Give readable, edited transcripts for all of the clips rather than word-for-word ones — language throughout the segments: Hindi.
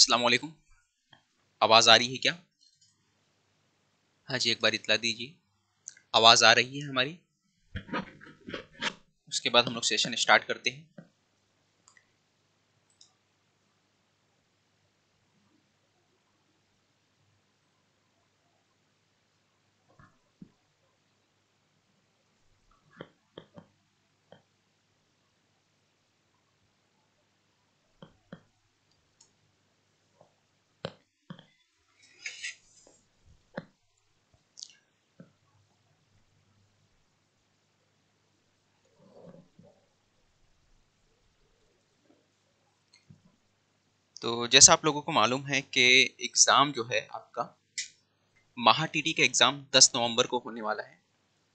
अस्सलाम वालेकुम। आवाज़ आ रही है क्या? हाँ जी, एक बार इत्तला दीजिए। आवाज़ आ रही है हमारी? उसके बाद हम लोग सेशन स्टार्ट करते हैं। तो जैसा आप लोगों को मालूम है कि एग्ज़ाम जो है आपका महा टीटी का एग्ज़ाम 10 नवंबर को होने वाला है।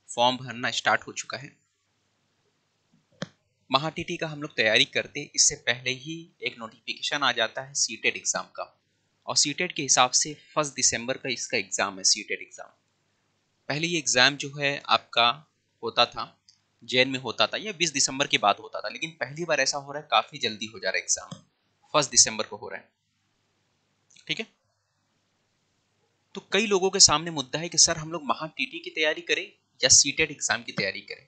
फॉर्म भरना स्टार्ट हो चुका है। महा टीटी का हम लोग तैयारी करते इससे पहले ही एक नोटिफिकेशन आ जाता है सीटेट एग्ज़ाम का, और सीटेट के हिसाब से 1 दिसंबर का इसका एग्ज़ाम है। सीटेट एग्ज़ाम पहले ये एग्ज़ाम जो है आपका होता था जैन में होता था, या 20 दिसंबर की बात होता था, लेकिन पहली बार ऐसा हो रहा है काफ़ी जल्दी हो जा रहा है एग्ज़ाम। 1 दिसंबर को हो रहा है। ठीक है। तो कई लोगों के सामने मुद्दा है कि सर हम लोग महा टीटी की तैयारी करें या सीटेट एग्ज़ाम की तैयारी करें।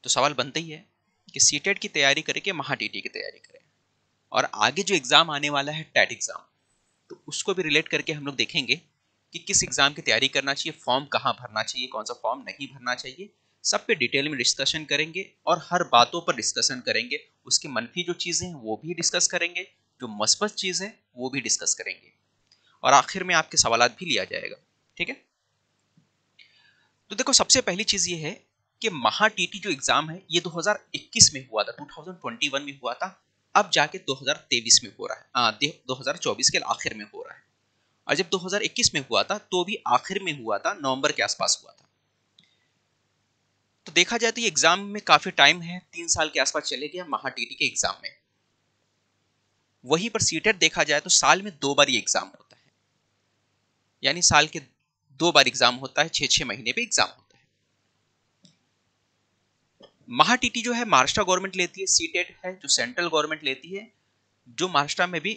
तो सवाल बनता ही है कि सीटेट की तैयारी करें कि महा टीटी की तैयारी करें। और आगे जो एग्ज़ाम आने वाला है टेट एग्ज़ाम, तो उसको भी रिलेट करके हम लोग देखेंगे कि किस एग्ज़ाम की तैयारी करना चाहिए, फॉर्म कहाँ भरना चाहिए, कौन सा फॉर्म नहीं भरना चाहिए। सब पे डिटेल में डिस्कशन करेंगे और हर बातों पर डिस्कशन करेंगे। उसकी मनफी जो चीज़ें हैं वो भी डिस्कस करेंगे, जो मस्बत चीज़ है वो भी डिस्कस करेंगे, और आखिर में आपके सवालात भी लिया जाएगा। ठीक है। तो देखो, सबसे पहली चीज़ ये है कि महा टीटी जो एग्ज़ाम है ये 2021 में हुआ था, 2021 में हुआ था। अब जाके 2023 में हो रहा है, 2024 के आखिर में हो रहा है। और जब 2021 में हुआ था तो भी आखिर में हुआ था, नवंबर के आसपास हुआ था। तो देखा जाए तो ये एग्जाम में काफी टाइम है, 3 साल के आसपास चले गया महा टीटी के एग्जाम में। वहीं पर सीटेट देखा जाए तो साल में 2 बार ये एग्जाम होता है, यानी साल के 2 बार एग्जाम होता है, 6-6 महीने पे एग्जाम होता है। महा टीटी जो है महाराष्ट्र गवर्नमेंट लेती है, सीटेट है जो सेंट्रल गवर्नमेंट लेती है, जो महाराष्ट्र में भी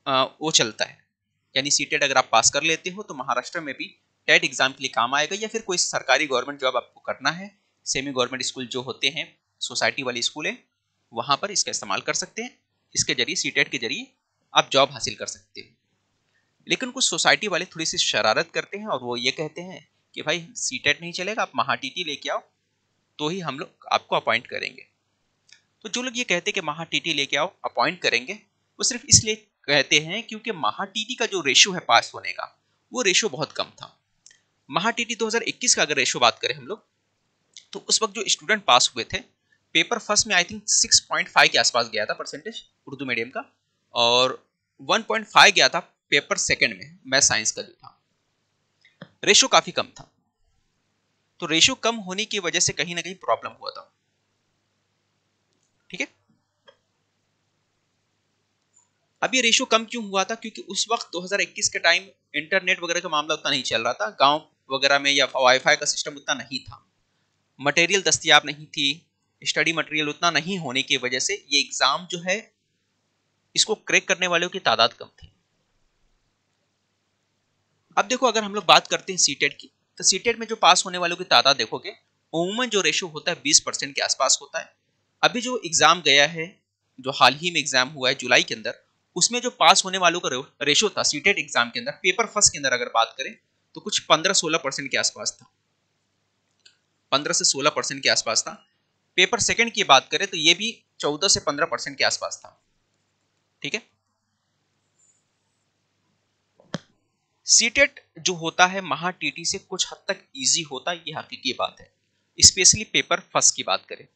वो चलता है। यानी सीटेट अगर आप पास कर लेते हो तो महाराष्ट्र में भी टेट एग्जाम के लिए काम आएगा, या फिर कोई सरकारी गवर्नमेंट जॉब आपको करना है, सेमी गवर्नमेंट स्कूल जो होते हैं, सोसाइटी वाले स्कूल है, वहां पर इसका इस्तेमाल कर सकते हैं। इसके जरिए, सीटेट के जरिए आप जॉब हासिल कर सकते हो। लेकिन कुछ सोसाइटी वाले थोड़ी सी शरारत करते हैं और वो ये कहते हैं कि भाई सीटेट नहीं चलेगा, आप महा टीटी लेके आओ तो ही हम लोग आपको अपॉइंट करेंगे। तो जो लोग ये कहते हैं कि महा टीटी लेके आओ अपॉइंट करेंगे, वो सिर्फ इसलिए कहते हैं क्योंकि महा टीटी का जो रेशो है पास होने का, वो रेशो बहुत कम था। महा टीटी 2021 का अगर रेशो बात करें हम लोग, तो उस वक्त जो स्टूडेंट पास हुए थे, पेपर फर्स्ट में आई थिंक 6.5 के आसपास गया था परसेंटेज उर्दू मीडियम का, और 1.5 गया था पेपर सेकंड में मैथ साइंस का जो था। रेशो काफी कम था। तो रेशो कम होने की वजह से कहीं ना कहीं प्रॉब्लम हुआ था। ठीक है। अब ये रेशो कम क्यों हुआ था? क्योंकि उस वक्त 2021 के टाइम इंटरनेट वगैरह का मामला उतना नहीं चल रहा था, गांव वगैरह में या वाईफाई का सिस्टम उतना नहीं था, मटेरियल दस्तियाब नहीं थी, स्टडी मटेरियल उतना नहीं होने की वजह से ये एग्जाम जो है, इसको क्रैक करने वालों की तादाद कम थी। अब देखो, अगर हम लोग बात करते हैं सीटेट की, तो सीटेट में जो पास होने वालों की तादाद देखोगे, उमूमन जो रेशो होता है 20% के आसपास होता है। अभी जो एग्जाम गया है, जो हाल ही में एग्जाम हुआ है जुलाई के अंदर, उसमें जो पास होने वालों का रेशो था सीटेट एग्जाम के अंदर, पेपर फर्स्ट के अंदर अगर बात करें तो कुछ 15-16% के आसपास था। 15 से 16% के आसपास था। पेपर सेकंड की बात करें तो ये भी 14 से 15% के आसपास था। ठीक है। सीटेट जो होता है महा टीटी से कुछ हद तक इजी होता है, ये हकीकी बात है। स्पेशली पेपर फर्स्ट की बात करें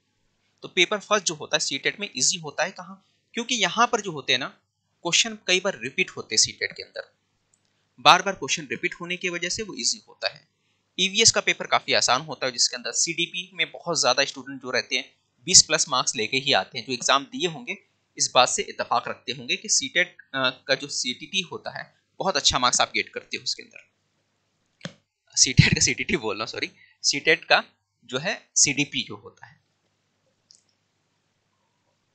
तो पेपर फर्स्ट जो होता है सीटेट में इजी होता है। कहाँ? क्योंकि यहां पर जो होते हैं ना, क्वेश्चन कई बार रिपीट होते हैं सीटेट के अंदर। बार बार क्वेश्चन रिपीट होने की वजह से वो इजी होता है। ईवीएस का पेपर काफी आसान होता है, जिसके अंदर सीडीपी में बहुत ज्यादा स्टूडेंट जो रहते हैं 20+ मार्क्स लेके ही आते हैं। जो एग्जाम दिए होंगे इस बात से इतफाक रखते होंगे कि सीटेट का जो सीटीटी होता है, बहुत अच्छा मार्क्स आप गेट करते हो उसके अंदर। सीटेट का सीटीटी बोल रहा हूँ, सॉरी, सीटेट का जो है सीडीपी जो होता है।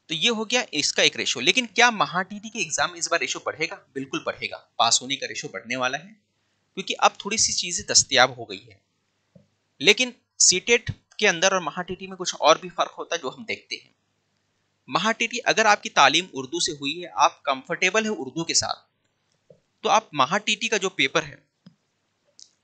तो ये हो गया इसका एक रेशो। लेकिन क्या महाटीटी के एग्जाम में इस बार रेशो बढ़ेगा? बिल्कुल बढ़ेगा, पास होने का रेशो बढ़ने वाला है, क्योंकि अब थोड़ी सी चीजें दस्तयाब हो गई है। लेकिन सीटेट के अंदर और महाटीटी में कुछ और भी फर्क होता है जो हम देखते हैं। महाटीटी, अगर आपकी तालीम उर्दू से हुई है, आप कंफर्टेबल है उर्दू के साथ, तो आप महाटीटी का जो पेपर है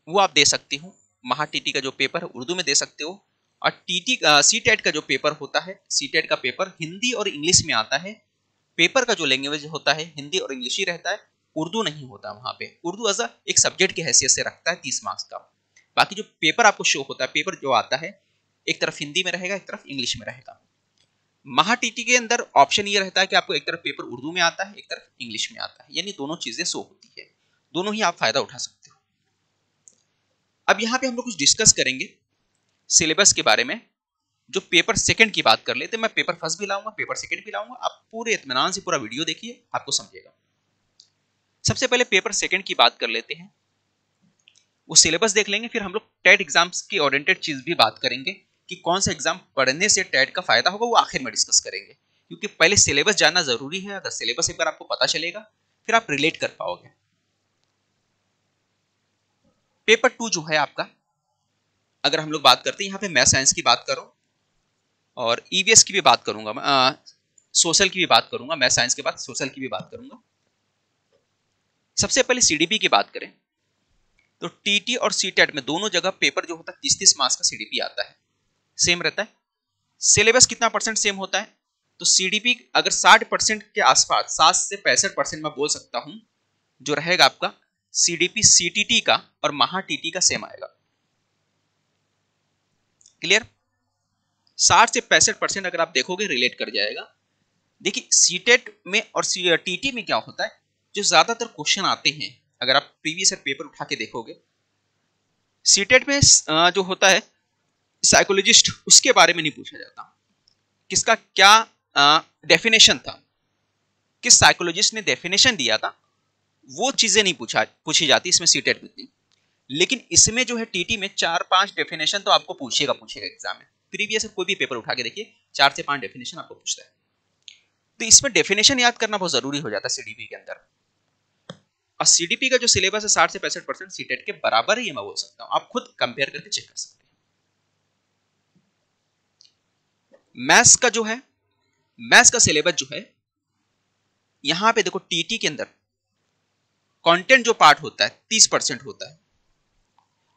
वो आप दे सकते हो। महाटीटी का जो पेपर है उर्दू में दे सकते हो। और टीटी सीटेट का जो पेपर होता है, सीटेट का पेपर हिंदी और इंग्लिश में आता है। पेपर का जो लैंग्वेज होता है हिंदी और इंग्लिश ही रहता है, उर्दू नहीं होता वहां पे। उर्दू एज एक सब्जेक्ट की हैसियत से रखता है 30 मार्क्स का। बाकी जो पेपर आपको शो होता है, पेपर जो आता है, एक तरफ हिंदी में रहेगा, एक तरफ इंग्लिश में रहेगा। महाटीटी के अंदर ऑप्शन ये रहता है कि आपको एक तरफ पेपर उर्दू में आता है, एक तरफ इंग्लिश में आता है, यानी दोनों चीजें शो होती है। दोनों ही आप फायदा उठा सकते हो। अब यहाँ पे हम लोग कुछ डिस्कस करेंगे सिलेबस के बारे में। जो पेपर सेकंड की बात कर लेते हैं, मैं पेपर फर्स्ट भी लाऊंगा, पेपर सेकंड भी लाऊंगा। आप पूरे इत्मीनान से पूरा वीडियो देखिए, आपको समझेगा। सबसे पहले पेपर सेकंड की बात कर लेते हैं, वो सिलेबस देख लेंगे। फिर हम लोग टेट एग्जाम्स की ओरिएंटेड चीज भी बात करेंगे कि कौन सा एग्जाम पढ़ने से टेट का फायदा होगा, वो आखिर में डिस्कस करेंगे। क्योंकि पहले सिलेबस जानना जरूरी है। अगर सिलेबस एक बार आपको पता चलेगा, फिर आप रिलेट कर पाओगे। पेपर 2 जो है आपका, अगर हम लोग बात करते हैं, यहाँ पे मैथ साइंस की बात करो और ईवीएस की भी बात करूंगा, सोशल की भी बात करूंगा, मैथ साइंस के बाद सोशल की भी बात करूंगा। सबसे पहले सीडीपी की बात करें तो टीटी और सीटेट में दोनों जगह पेपर जो होता है 30-30 मार्क्स का सीडीपी आता है, सेम रहता है। सिलेबस कितना परसेंट सेम होता है? तो सीडीपी अगर 60% के आसपास, 60 से 65% में बोल सकता हूं, जो रहेगा आपका सीडीपी सीटीटी का और महाटीटी का सेम आएगा। क्लियर? 60 से 65% अगर आप देखोगे रिलेट कर जाएगा। देखिए सीटेट में और टीटी में क्या होता है, जो ज्यादातर क्वेश्चन आते हैं, अगर आप प्रीवियस ईयर पेपर उठा के देखोगे, सीटेट में जो होता है साइकोलॉजिस्ट, उसके बारे में नहीं पूछा जाता। किसका क्या डेफिनेशन था, किस साइकोलॉजिस्ट ने डेफिनेशन दिया था, वो चीजें नहीं पूछी जाती इसमें सीटेट में थी। लेकिन इसमें जो है टीटी में 4-5 डेफिनेशन तो आपको पूछेगा एग्जाम में। प्रीवियस कोई भी पेपर उठा के देखिए, 4 से 5 डेफिनेशन आपको पूछता है। तो इसमें डेफिनेशन याद करना बहुत जरूरी हो जाता है सीडीपी के अंदर। और सीडीपी का जो सिलेबस है 60 से 65% सीटेट के बराबर ही, मैं बोल सकता हूं। आप खुद कंपेयर करके चेक कर सकते हैं। मैथ्स का जो है, मैथ्स का सिलेबस जो है, यहां पे देखो टीटी के अंदर कंटेंट जो पार्ट होता है 30% होता है।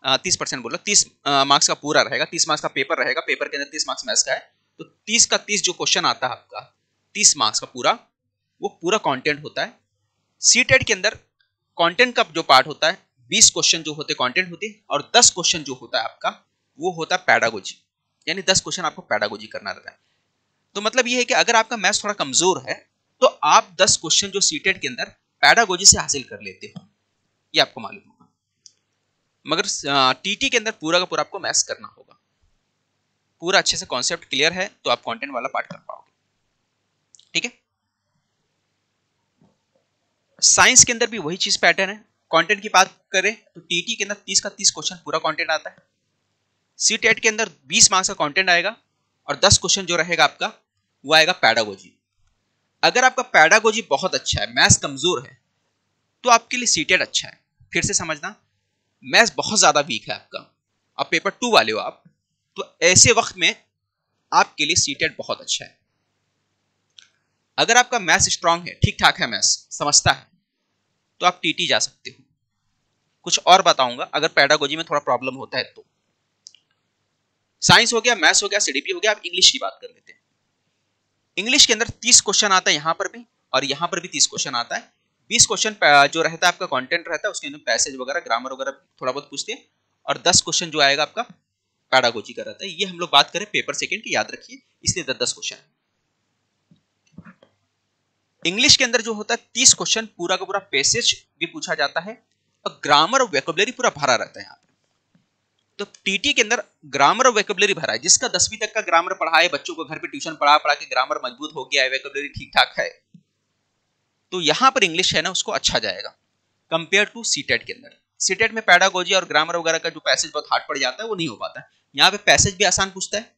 30% बोला, 30 मार्क्स का पूरा रहेगा, 30 मार्क्स का पेपर रहेगा। पेपर के अंदर 30 मार्क्स मैथ्स का है, तो 30 का 30 जो क्वेश्चन आता है आपका, 30 मार्क्स का पूरा, वो पूरा कंटेंट होता है। सीटेट के अंदर कंटेंट का जो पार्ट होता है, 20 क्वेश्चन जो होते कंटेंट होते हैं, और 10 क्वेश्चन जो होता है आपका, वो होता है पैडागोजी, यानी 10 क्वेश्चन आपको पैडागोजी करना रहता है। तो मतलब ये है कि अगर आपका मैथ्स थोड़ा कमजोर है, तो आप 10 क्वेश्चन जो सीटेट के अंदर पैडागोजी से हासिल कर लेते हो, ये आपको मालूम होगा। मगर टीटी के अंदर पूरा का पूरा आपको मैथ्स करना होगा। पूरा अच्छे से कॉन्सेप्ट क्लियर है तो आप कंटेंट वाला पार्ट कर पाओगे। ठीक है? साइंस के अंदर भी वही चीज पैटर्न है। कंटेंट की बात करें तो टीटी के अंदर 30 का 30 क्वेश्चन पूरा कंटेंट आता है। सीटेट के अंदर 20 मार्क्स का कंटेंट आएगा और 10 क्वेश्चन जो रहेगा आपका, वो आएगा पैडागोजी। अगर आपका पैडागोजी बहुत अच्छा है, मैथ्स कमजोर है, तो आपके लिए सीटेट अच्छा है। फिर से समझना, मैथ्स बहुत ज्यादा वीक है आपका, अब पेपर 2 वाले हो आप, तो ऐसे वक्त में आपके लिए सीटेट बहुत अच्छा है। अगर आपका मैथ्स स्ट्रांग है, ठीक ठाक है, मैथ्स समझता है, तो आप टीटी जा सकते हो। कुछ और बताऊंगा अगर पैडागोजी में थोड़ा प्रॉब्लम होता है तो। साइंस हो गया, मैथ्स हो गया, सीडीपी हो गया। आप इंग्लिश की बात कर लेते हैं। इंग्लिश के अंदर 30 क्वेश्चन आता है यहां पर भी, और यहां पर भी 30 क्वेश्चन आता है। 20 क्वेश्चन जो रहता है आपका कंटेंट रहता है, उसके अंदर पैसेज वगैरह, ग्रामर वगैरह थोड़ा बहुत पूछते हैं, और 10 क्वेश्चन जो आएगा आपका पैडागोजी का रहता है। ये हम लोग बात करें पेपर सेकंड की, याद रखिए, इसलिए 10 क्वेश्चन। इंग्लिश के अंदर जो होता है 30 क्वेश्चन, पूरा का पूरा पैसेज भी पूछा जाता है, और ग्रामर और वोकैबुलरी पूरा भरा रहता है यहाँ पे। तो टीटी के अंदर ग्रामर और वोकैबुलरी भरा है। जिसका 10वीं तक का ग्रामर पढ़ा है, बच्चों को घर पे ट्यूशन पढ़ा के ग्रामर मजबूत हो गया है, वोकैबुलरी ठीक ठाक है, तो यहां पर इंग्लिश है ना, उसको अच्छा जाएगा कंपेयर टू सीटेट के अंदर। सीटेट में पैडागोजी और ग्रामर वगैरह का जो पैसेज बहुत हार्ड पड़ जाता है, वो नहीं हो पाता है। यहाँ पे पैसेज भी आसान पूछता है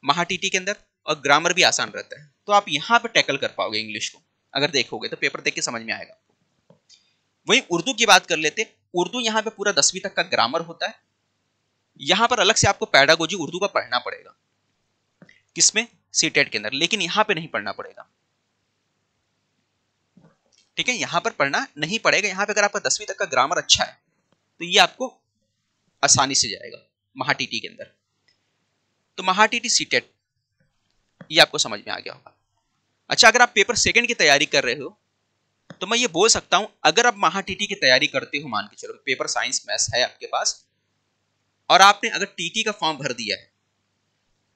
महाटीटी के अंदर, और ग्रामर भी आसान रहता है। तो आप यहाँ पे टैकल कर पाओगे इंग्लिश को, अगर देखोगे तो पेपर देख के समझ में आएगा। वहीं उर्दू की बात कर लेते, उर्दू यहाँ पे पूरा 10वीं तक का ग्रामर होता है। यहाँ पर अलग से आपको पैडागोजी उर्दू का पढ़ना पड़ेगा, किसमें, सीटेट के अंदर, लेकिन यहाँ पे नहीं पढ़ना पड़ेगा। ठीक है, यहाँ पर पढ़ना नहीं पड़ेगा। यहाँ पे अगर आपका 10वीं तक का ग्रामर अच्छा है तो ये आपको आसानी से जाएगा महाटीटी के अंदर। तो महाटीटी सीटेट ये आपको समझ में आ गया होगा। अच्छा, अगर आप पेपर सेकंड की तैयारी कर रहे हो तो मैं ये बोल सकता हूं, अगर आप महाटीटी की तैयारी करते हो, मान के चलो पेपर साइंस मैथ्स है आपके पास और आपने अगर टीटी का फॉर्म भर दिया है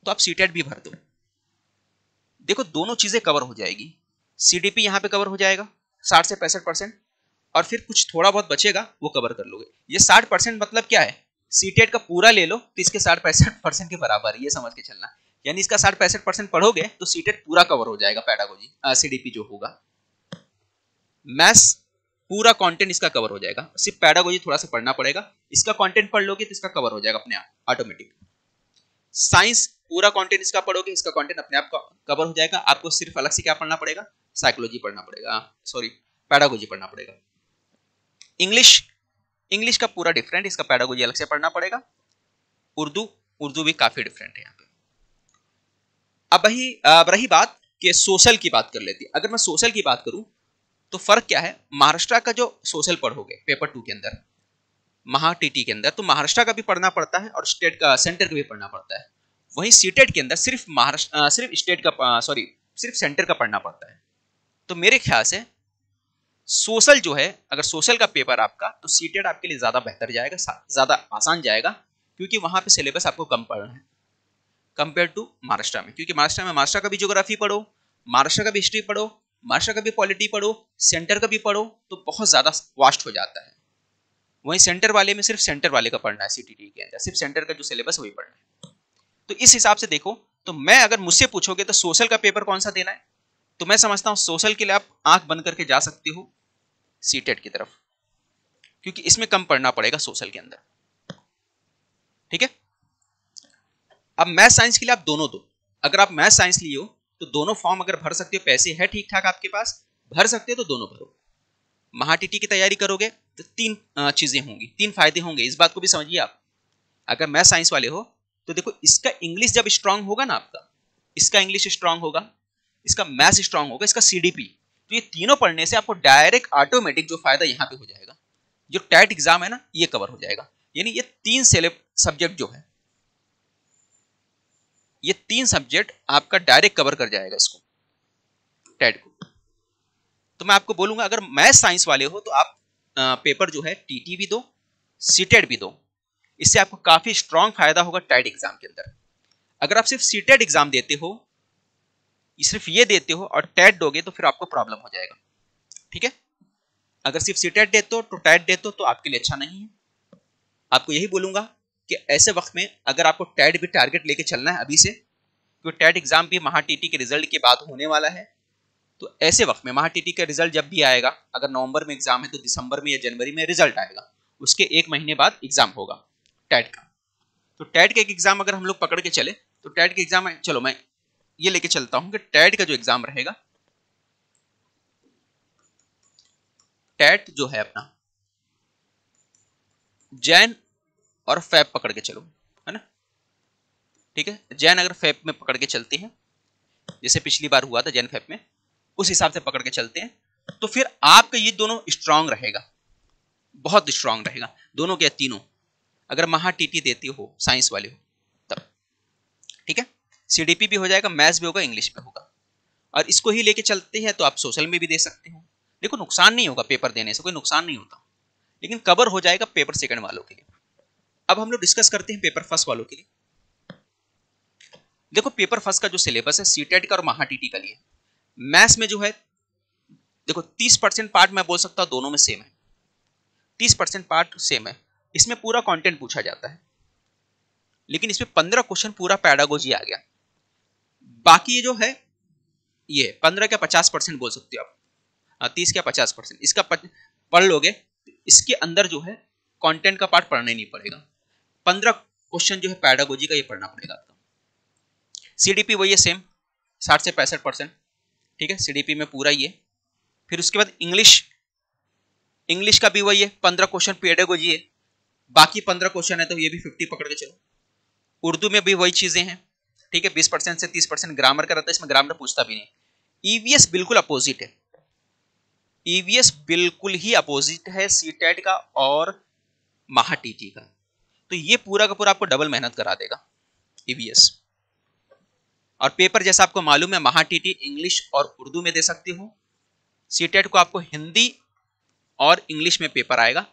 तो आप सीटेट भी भर दो। देखो दोनों चीजें कवर हो जाएगी। सीडीपी यहां पे कवर हो जाएगा 60 से 65%, और फिर कुछ थोड़ा बहुत बचेगा वो कवर कर लोगे। ये 60% मतलब क्या है, सीटेट का पूरा ले लो तो इसके 60-65% के बराबर है, ये समझ के चलना। यानी इसका 60-65% पढ़ोगे तो सीटेट पूरा कवर हो जाएगा, पैडागोजी सीडीपी जो होगा। मैथ्स पूरा कंटेंट इसका कवर हो जाएगा, सिर्फ पैडागोजी थोड़ा सा पढ़ना पड़ेगा। इसका कंटेंट पढ़ लोगे तो इसका कवर हो जाएगा अपने आप ऑटोमेटिक। साइंस पूरा कंटेंट इसका पढ़ोगे, इसका कंटेंट अपने आप कवर हो जाएगा। आपको सिर्फ अलग से क्या पढ़ना पड़ेगा, साइकोलॉजी पढ़ना पड़ेगा, सॉरी पैडागोजी पढ़ना पड़ेगा। इंग्लिश का पूरा डिफरेंट, इसका पैडागोजी अलग से पढ़ना पड़ेगा। उर्दू भी काफी डिफरेंट है यहाँ पे। अब रही बात कि सोशल की बात कर लेती है। अगर मैं सोशल की बात करूं तो फर्क क्या है, महाराष्ट्र का जो सोशल पढ़ोगे पेपर 2 के अंदर, महाटीटी के अंदर, तो महाराष्ट्र का भी पढ़ना पड़ता है और स्टेट का, सेंटर का भी पढ़ना पड़ता है। वहीं सीटेट के अंदर सिर्फ महाराष्ट्र, सिर्फ स्टेट का, सिर्फ सेंटर का पढ़ना पड़ता है। तो मेरे ख्याल से सोशल जो है, अगर सोशल का पेपर आपका, तो सीटेट आपके लिए ज्यादा बेहतर जाएगा, ज्यादा आसान जाएगा, क्योंकि वहां पे सिलेबस आपको कम पढ़ना है कंपेयर टू महाराष्ट्र में। क्योंकि महाराष्ट्र का भी ज्योग्राफी पढ़ो, महाराष्ट्र का भी हिस्ट्री पढ़ो, महाराष्ट्र का भी पॉलिटी पढ़ो, सेंटर का भी पढ़ो, तो बहुत ज्यादा वास्ट हो जाता है। वहीं सेंटर वाले में सिर्फ सेंटर वाले का पढ़ना है, सीटीटी के अंदर सिर्फ सेंटर का जो सिलेबस वही पढ़ना है। तो इस हिसाब से देखो, तो मैं अगर मुझसे पूछोगे तो सोशल का पेपर कौन सा देना है, तो मैं समझता हूं सोशल के लिए आप आंख बंद करके जा सकते हो सीटेट की तरफ, क्योंकि इसमें कम पढ़ना पड़ेगा सोशल के अंदर। ठीक है, अब मैथ साइंस के लिए आप दोनों दो। अगर आप मैथ साइंस लिए हो तो दोनों फॉर्म अगर भर सकते हो, पैसे है ठीक ठाक आपके पास, भर सकते हो तो दोनों भरो। महाटीटी की तैयारी करोगे तो 3 चीजें होंगी, 3 फायदे होंगे, इस बात को भी समझिए आप। अगर मैथ साइंस वाले हो तो देखो, इसका इंग्लिश जब स्ट्रांग होगा ना आपका, इसका इंग्लिश स्ट्रांग होगा, इसका मैथ्स स्ट्रांग होगा, इसका सीडीपी, तो ये तीनों पढ़ने से आपको डायरेक्ट ऑटोमेटिक जो फायदा यहाँ पे हो जाएगा, जो टेट एग्जाम है ना, ये कवर हो जाएगा। यानी ये 3 सब्जेक्ट जो है, ये 3 सब्जेक्ट आपका डायरेक्ट कवर कर जाएगा इसको, टेट को। तो मैं आपको बोलूंगा, अगर मैथ साइंस वाले हो तो आप पेपर जो है टीटी भी दो, सीटेट भी दो, इससे आपको काफी स्ट्रांग फायदा होगा टेट एग्जाम के अंदर। अगर आप सिर्फ सीटेट एग्जाम देते हो, सिर्फ ये देते हो और टेट दोगे तो फिर आपको प्रॉब्लम हो जाएगा। ठीक है, अगर सिर्फ सीटेट देते हो तो टेट देते हो तो आपके लिए अच्छा नहीं है। आपको यही बोलूंगा कि ऐसे वक्त में अगर आपको टेट भी टारगेट लेके चलना है अभी से, क्योंकि टेट एग्जाम भी महाटीटी के रिजल्ट के बाद होने वाला है, तो ऐसे वक्त में महाटीटी का रिजल्ट जब भी आएगा, अगर नवंबर में एग्जाम है तो दिसंबर में या जनवरी में रिजल्ट आएगा, उसके 1 महीने बाद एग्जाम होगा टेट का। तो टेट का एक एग्जाम अगर हम लोग पकड़ के चले तो टेट के एग्जाम में, चलो मैं ये लेके चलता हूं कि टेट का जो एग्जाम रहेगा, टेट जो है अपना जैन और फेब पकड़ के चलो, है ना। ठीक है, जैन अगर फेब में पकड़ के चलते हैं, जैसे पिछली बार हुआ था जैन फेब में, उस हिसाब से पकड़ के चलते हैं, तो फिर आपका ये दोनों स्ट्रांग रहेगा, बहुत स्ट्रांग रहेगा, दोनों के तीनों। अगर महाटीटी देते हो साइंस वाले हो तब, ठीक है, सीडीपी भी हो जाएगा, मैथ्स भी होगा, इंग्लिश भी होगा। और इसको ही लेके चलते हैं तो आप सोशल में भी दे सकते हो। देखो नुकसान नहीं होगा, पेपर देने से कोई नुकसान नहीं होता, लेकिन कवर हो जाएगा पेपर सेकंड वालों के लिए। अब हम लोग डिस्कस करते हैं पेपर फर्स्ट वालों के लिए। देखो पेपर फर्स्ट का जो सिलेबस है सीटेट का और महाटीटी का लिए, मैथ्स में जो है देखो 30% पार्ट मैं बोल सकता हूं दोनों में सेम है, 30% पार्ट सेम है। इसमें पूरा कंटेंट पूछा जाता है, लेकिन इसमें 15 क्वेश्चन पूरा पैडागोजी आ गया। बाकी ये जो है ये 15 का 50% बोल सकते हो आप, 30 का 50%, इसका पढ़ लोगे, इसके अंदर जो है कंटेंट का पार्ट पढ़ना ही नहीं पड़ेगा। 15 क्वेश्चन जो है पैडागोजी का ये पढ़ना पड़ेगा आपका। सीडीपी वही है सेम, 60 से 65%, ठीक है, CDP में पूरा ही है। फिर उसके बाद इंग्लिश का भी वही है, 15 क्वेश्चन पेडागोजी है, बाकी 15 क्वेश्चन है तो ये भी 50 पकड़ के चलो। उर्दू में भी वही चीजें हैं, ठीक है, 20% से 30% ग्रामर का रहता है, इसमें ग्रामर पूछता भी नहीं। ईवीएस बिल्कुल अपोजिट है, ईवीएस बिल्कुल ही अपोजिट है सीटेट का और महाटीटी का। तो ये पूरा का पूरा आपको डबल मेहनत करा देगा ईवीएस। और पेपर जैसा आपको मालूम है, महाटीटी इंग्लिश और उर्दू में दे सकते हो, सीटेट को आपको हिंदी और इंग्लिश में पेपर आएगा,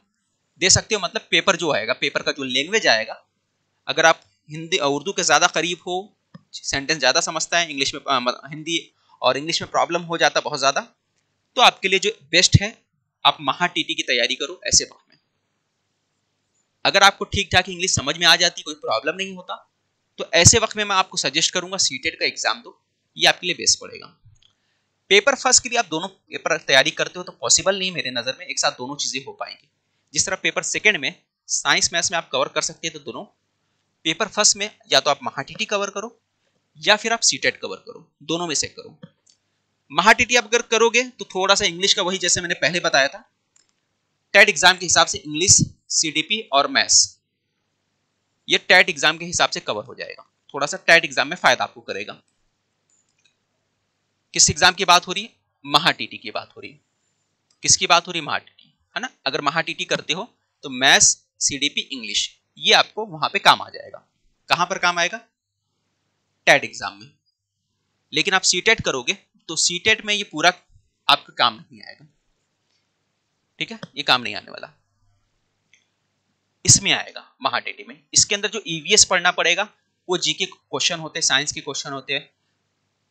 दे सकते हो। मतलब पेपर जो आएगा, पेपर का जो लैंग्वेज आएगा, अगर आप हिंदी और उर्दू के ज्यादा करीब हो, सेंटेंस ज्यादा समझता है, इंग्लिश में हिंदी और इंग्लिश में प्रॉब्लम हो जाता बहुत ज्यादा, तो आपके लिए जो बेस्ट है, आप महाटीटी की तैयारी करो ऐसे वक्त में। अगर आपको ठीक ठाक इंग्लिश समझ में आ जाती, कोई प्रॉब्लम नहीं होता, तो ऐसे वक्त में मैं आपको सजेस्ट करूंगा सीटेट का एग्जाम दो, ये आपके लिए बेस्ट पड़ेगा। पेपर फर्स्ट के लिए आप दोनों पेपर तैयारी करते हो तो पॉसिबल नहीं मेरे नजर में एक साथ दोनों चीजें हो पाएंगी। जिस तरह पेपर सेकंड में साइंस मैथ्स में आप कवर कर सकते हैं, तो दोनों पेपर फर्स्ट में या तो आप महाटीटी कवर करो या फिर आप सीटेट कवर करो, दोनों में से करो। महाटीटी आप अगर करोगे तो थोड़ा सा इंग्लिश का वही जैसे मैंने पहले बताया था, टेट एग्जाम के हिसाब से इंग्लिश, सीडीपी और मैथ्स, ये टेट एग्जाम के हिसाब से कवर हो जाएगा। थोड़ा सा टेट एग्जाम में फायदा आपको करेगा। किस एग्जाम की बात हो रही है? महाटीटी की बात हो रही है। किसकी बात हो रही है? महाटीटी, है ना। अगर महाटीटी करते हो तो मैथ्स, सीडीपी, इंग्लिश, ये आपको वहां पे काम आ जाएगा। कहां पर काम आएगा? टेट एग्जाम में। लेकिन आप सीटेट करोगे तो सीटेट में ये पूरा आपका काम नहीं आएगा, ठीक है, ये काम नहीं आने वाला, इसमें आएगा महाटीटी में। इसके अंदर जो ईवीएस पढ़ना पड़ेगा, वो जीके क्वेश्चन होते हैं, साइंस के क्वेश्चन होते हैं,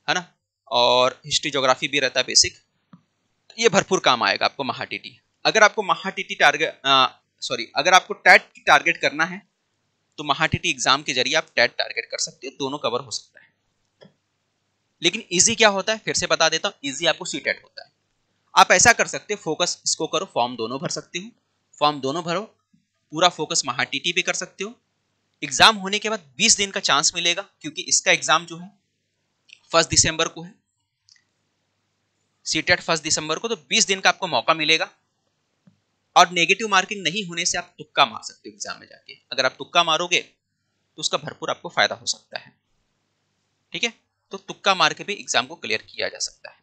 है ना, और हिस्ट्री ज्योग्राफी भी रहता है बेसिक, ये भरपूर काम आएगा आपको महाटीटी। अगर आपको महाटीटी अगर आपको टेट टारगेट करना है तो महाटीटी एग्जाम के जरिए आप टेट टारगेट कर सकते हो, दोनों कवर हो सकता है। लेकिन इजी क्या होता है, फिर से बता देता हूं, इजी आपको सीटेट होता है। आप ऐसा कर सकते हो, फोकस इसको करो, फॉर्म दोनों भर सकते हो, फॉर्म दोनों भरो, पूरा फोकस महाटीटी पे कर सकते हो। एग्जाम होने के बाद 20 दिन का चांस मिलेगा, क्योंकि इसका एग्जाम जो है 1 दिसंबर को है, सीटेट 1 दिसंबर को, तो 20 दिन का आपको मौका मिलेगा। और नेगेटिव मार्किंग नहीं होने से आप तुक्का मार सकते हो एग्जाम में जाके। अगर आप तुक्का मारोगे तो उसका भरपूर आपको फायदा हो सकता है, ठीक है। तो तुक्का मार के भी एग्जाम को क्लियर किया जा सकता है।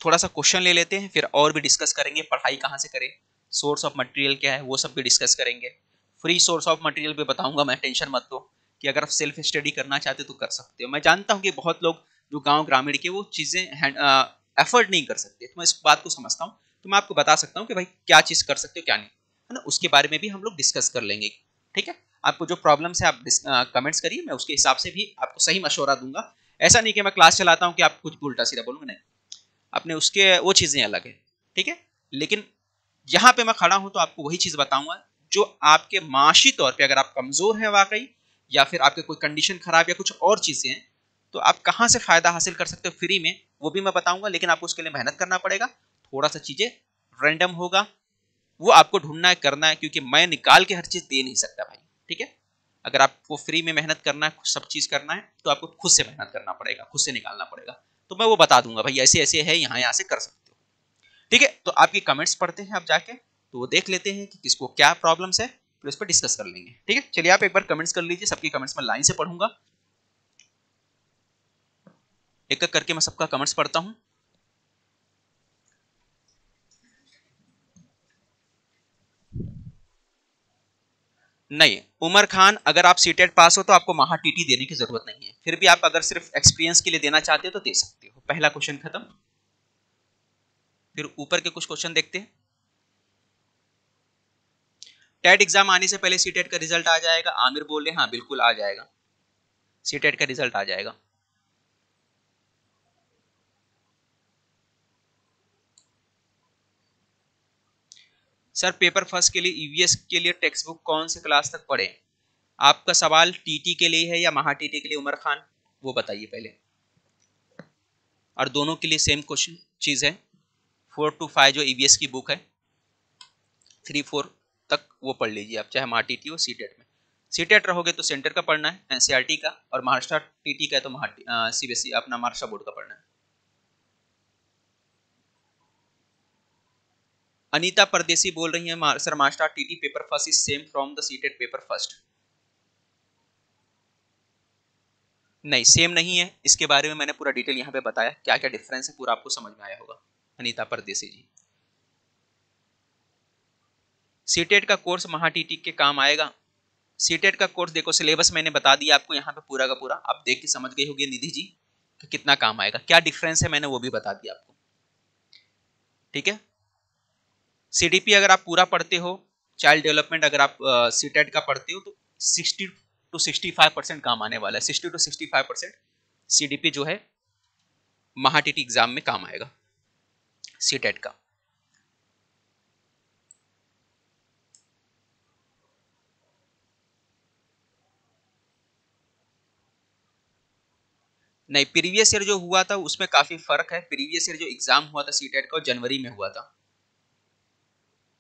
थोड़ा सा क्वेश्चन ले लेते हैं, फिर और भी डिस्कस करेंगे, पढ़ाई कहाँ से करें, सोर्स ऑफ मटेरियल क्या है, वो सब भी डिस्कस करेंगे। फ्री सोर्स ऑफ मटेरियल भी बताऊंगा मैं, टेंशन मत लो, कि अगर आप सेल्फ स्टडी करना चाहते हो तो कर सकते हो। मैं जानता हूँ कि बहुत लोग जो गाँव ग्रामीण के, वो चीज़ें एफर्ट नहीं कर सकते, तो मैं इस बात को समझता हूँ। तो मैं आपको बता सकता हूँ कि भाई क्या चीज़ कर सकते हो क्या नहीं, है ना, उसके बारे में भी हम लोग डिस्कस कर लेंगे, ठीक है। आपको जो प्रॉब्लम्स है आप कमेंट्स करिए, मैं उसके हिसाब से भी आपको सही मशवरा दूंगा। ऐसा नहीं कि मैं क्लास चलाता हूँ कि आप कुछ उल्टा सीधा बोलूँगा, नहीं, अपने उसके वो चीज़ें अलग है, ठीक है। लेकिन यहाँ पे मैं खड़ा हूँ तो आपको वही चीज़ बताऊंगा जो आपके माशी तौर पे, अगर आप कमज़ोर हैं वाकई, या फिर आपके कोई कंडीशन खराब या कुछ और चीज़ें हैं, तो आप कहाँ से फ़ायदा हासिल कर सकते हो फ्री में, वो भी मैं बताऊंगा। लेकिन आपको उसके लिए मेहनत करना पड़ेगा, थोड़ा सा चीज़ें रैंडम होगा, वो आपको ढूंढना है, करना है, क्योंकि मैं निकाल के हर चीज़ दे नहीं सकता भाई, ठीक है। अगर आपको फ्री में मेहनत करना है, सब चीज़ करना है, तो आपको खुद से मेहनत करना पड़ेगा, खुद से निकालना पड़ेगा। तो मैं वो बता दूंगा भाई, ऐसे ऐसे है, यहाँ से कर सकते हो, ठीक है। तो आपकी कमेंट्स पढ़ते हैं आप जाके, तो वो देख लेते हैं कि किसको क्या प्रॉब्लम्स है, फिर उस पर डिस्कस कर लेंगे, ठीक है। चलिए आप एक बार कमेंट्स कर लीजिए, सबकी कमेंट्स में लाइन से पढ़ूंगा, एक एक करके मैं सबका कमेंट्स पढ़ता हूं। नहीं, उमर खान, अगर आप सीटेट पास हो तो आपको महाटीटी देने की जरूरत नहीं है, फिर भी आप अगर सिर्फ एक्सपीरियंस के लिए देना चाहते हो तो दे सकते हो। पहला क्वेश्चन खत्म। फिर ऊपर के कुछ क्वेश्चन देखते हैं। टेट एग्जाम आने से पहले सीटेट का रिजल्ट आ जाएगा, आमिर बोले हाँ बिल्कुल आ जाएगा, सीटेट का रिजल्ट आ जाएगा। सर पेपर फर्स्ट के लिए ईवीएस के लिए टेक्स्ट बुक कौन से क्लास तक पढ़े? आपका सवाल टीटी के लिए है या महाटीटी के लिए उमर खान, वो बताइए पहले। और दोनों के लिए सेम क्वेश्चन चीज है, 4 to 5 जो ईवीएस की बुक है, 3-4 तक वो पढ़ लीजिए आप, चाहे महाटीटी हो सीटेट में। सीटेट रहोगे तो सेंटर का पढ़ना है, एनसीईआरटी का, और महाराष्ट्र टीटी का है तो सीबीएसई अपना महाराष्ट्र बोर्ड का पढ़ना है। अनीता परदेसी बोल रही है sir Maharashtra TT paper first is same from the CTET paper first. नहीं, सेम नहीं है, इसके बारे में मैंने पूरा डिटेल यहाँ पे बताया, क्या क्या डिफरेंस है पूरा आपको समझ में आया होगा अनीता परदेसी जी। सीटेट का कोर्स महा टीटी के काम आएगा। सीटेट का कोर्स देखो, सिलेबस मैंने बता दिया आपको यहाँ पे पूरा का पूरा, आप देख के समझ गए होंगे निधि जी कि कितना काम आएगा, क्या डिफरेंस है मैंने वो भी बता दिया आपको। ठीक है, सीडीपी अगर आप पूरा पढ़ते हो, चाइल्ड डेवलपमेंट अगर आप सीटेट का पढ़ते हो तो 60 to 65% काम आने वाला है। 60 to 65% सीडीपी जो है महा टीटी एग्जाम में काम आएगा सीटेट का। नहीं, प्रीवियस ईयर जो हुआ था उसमें काफी फर्क है। प्रीवियस ईयर जो एग्जाम हुआ था सीटेट का वो जनवरी में हुआ था,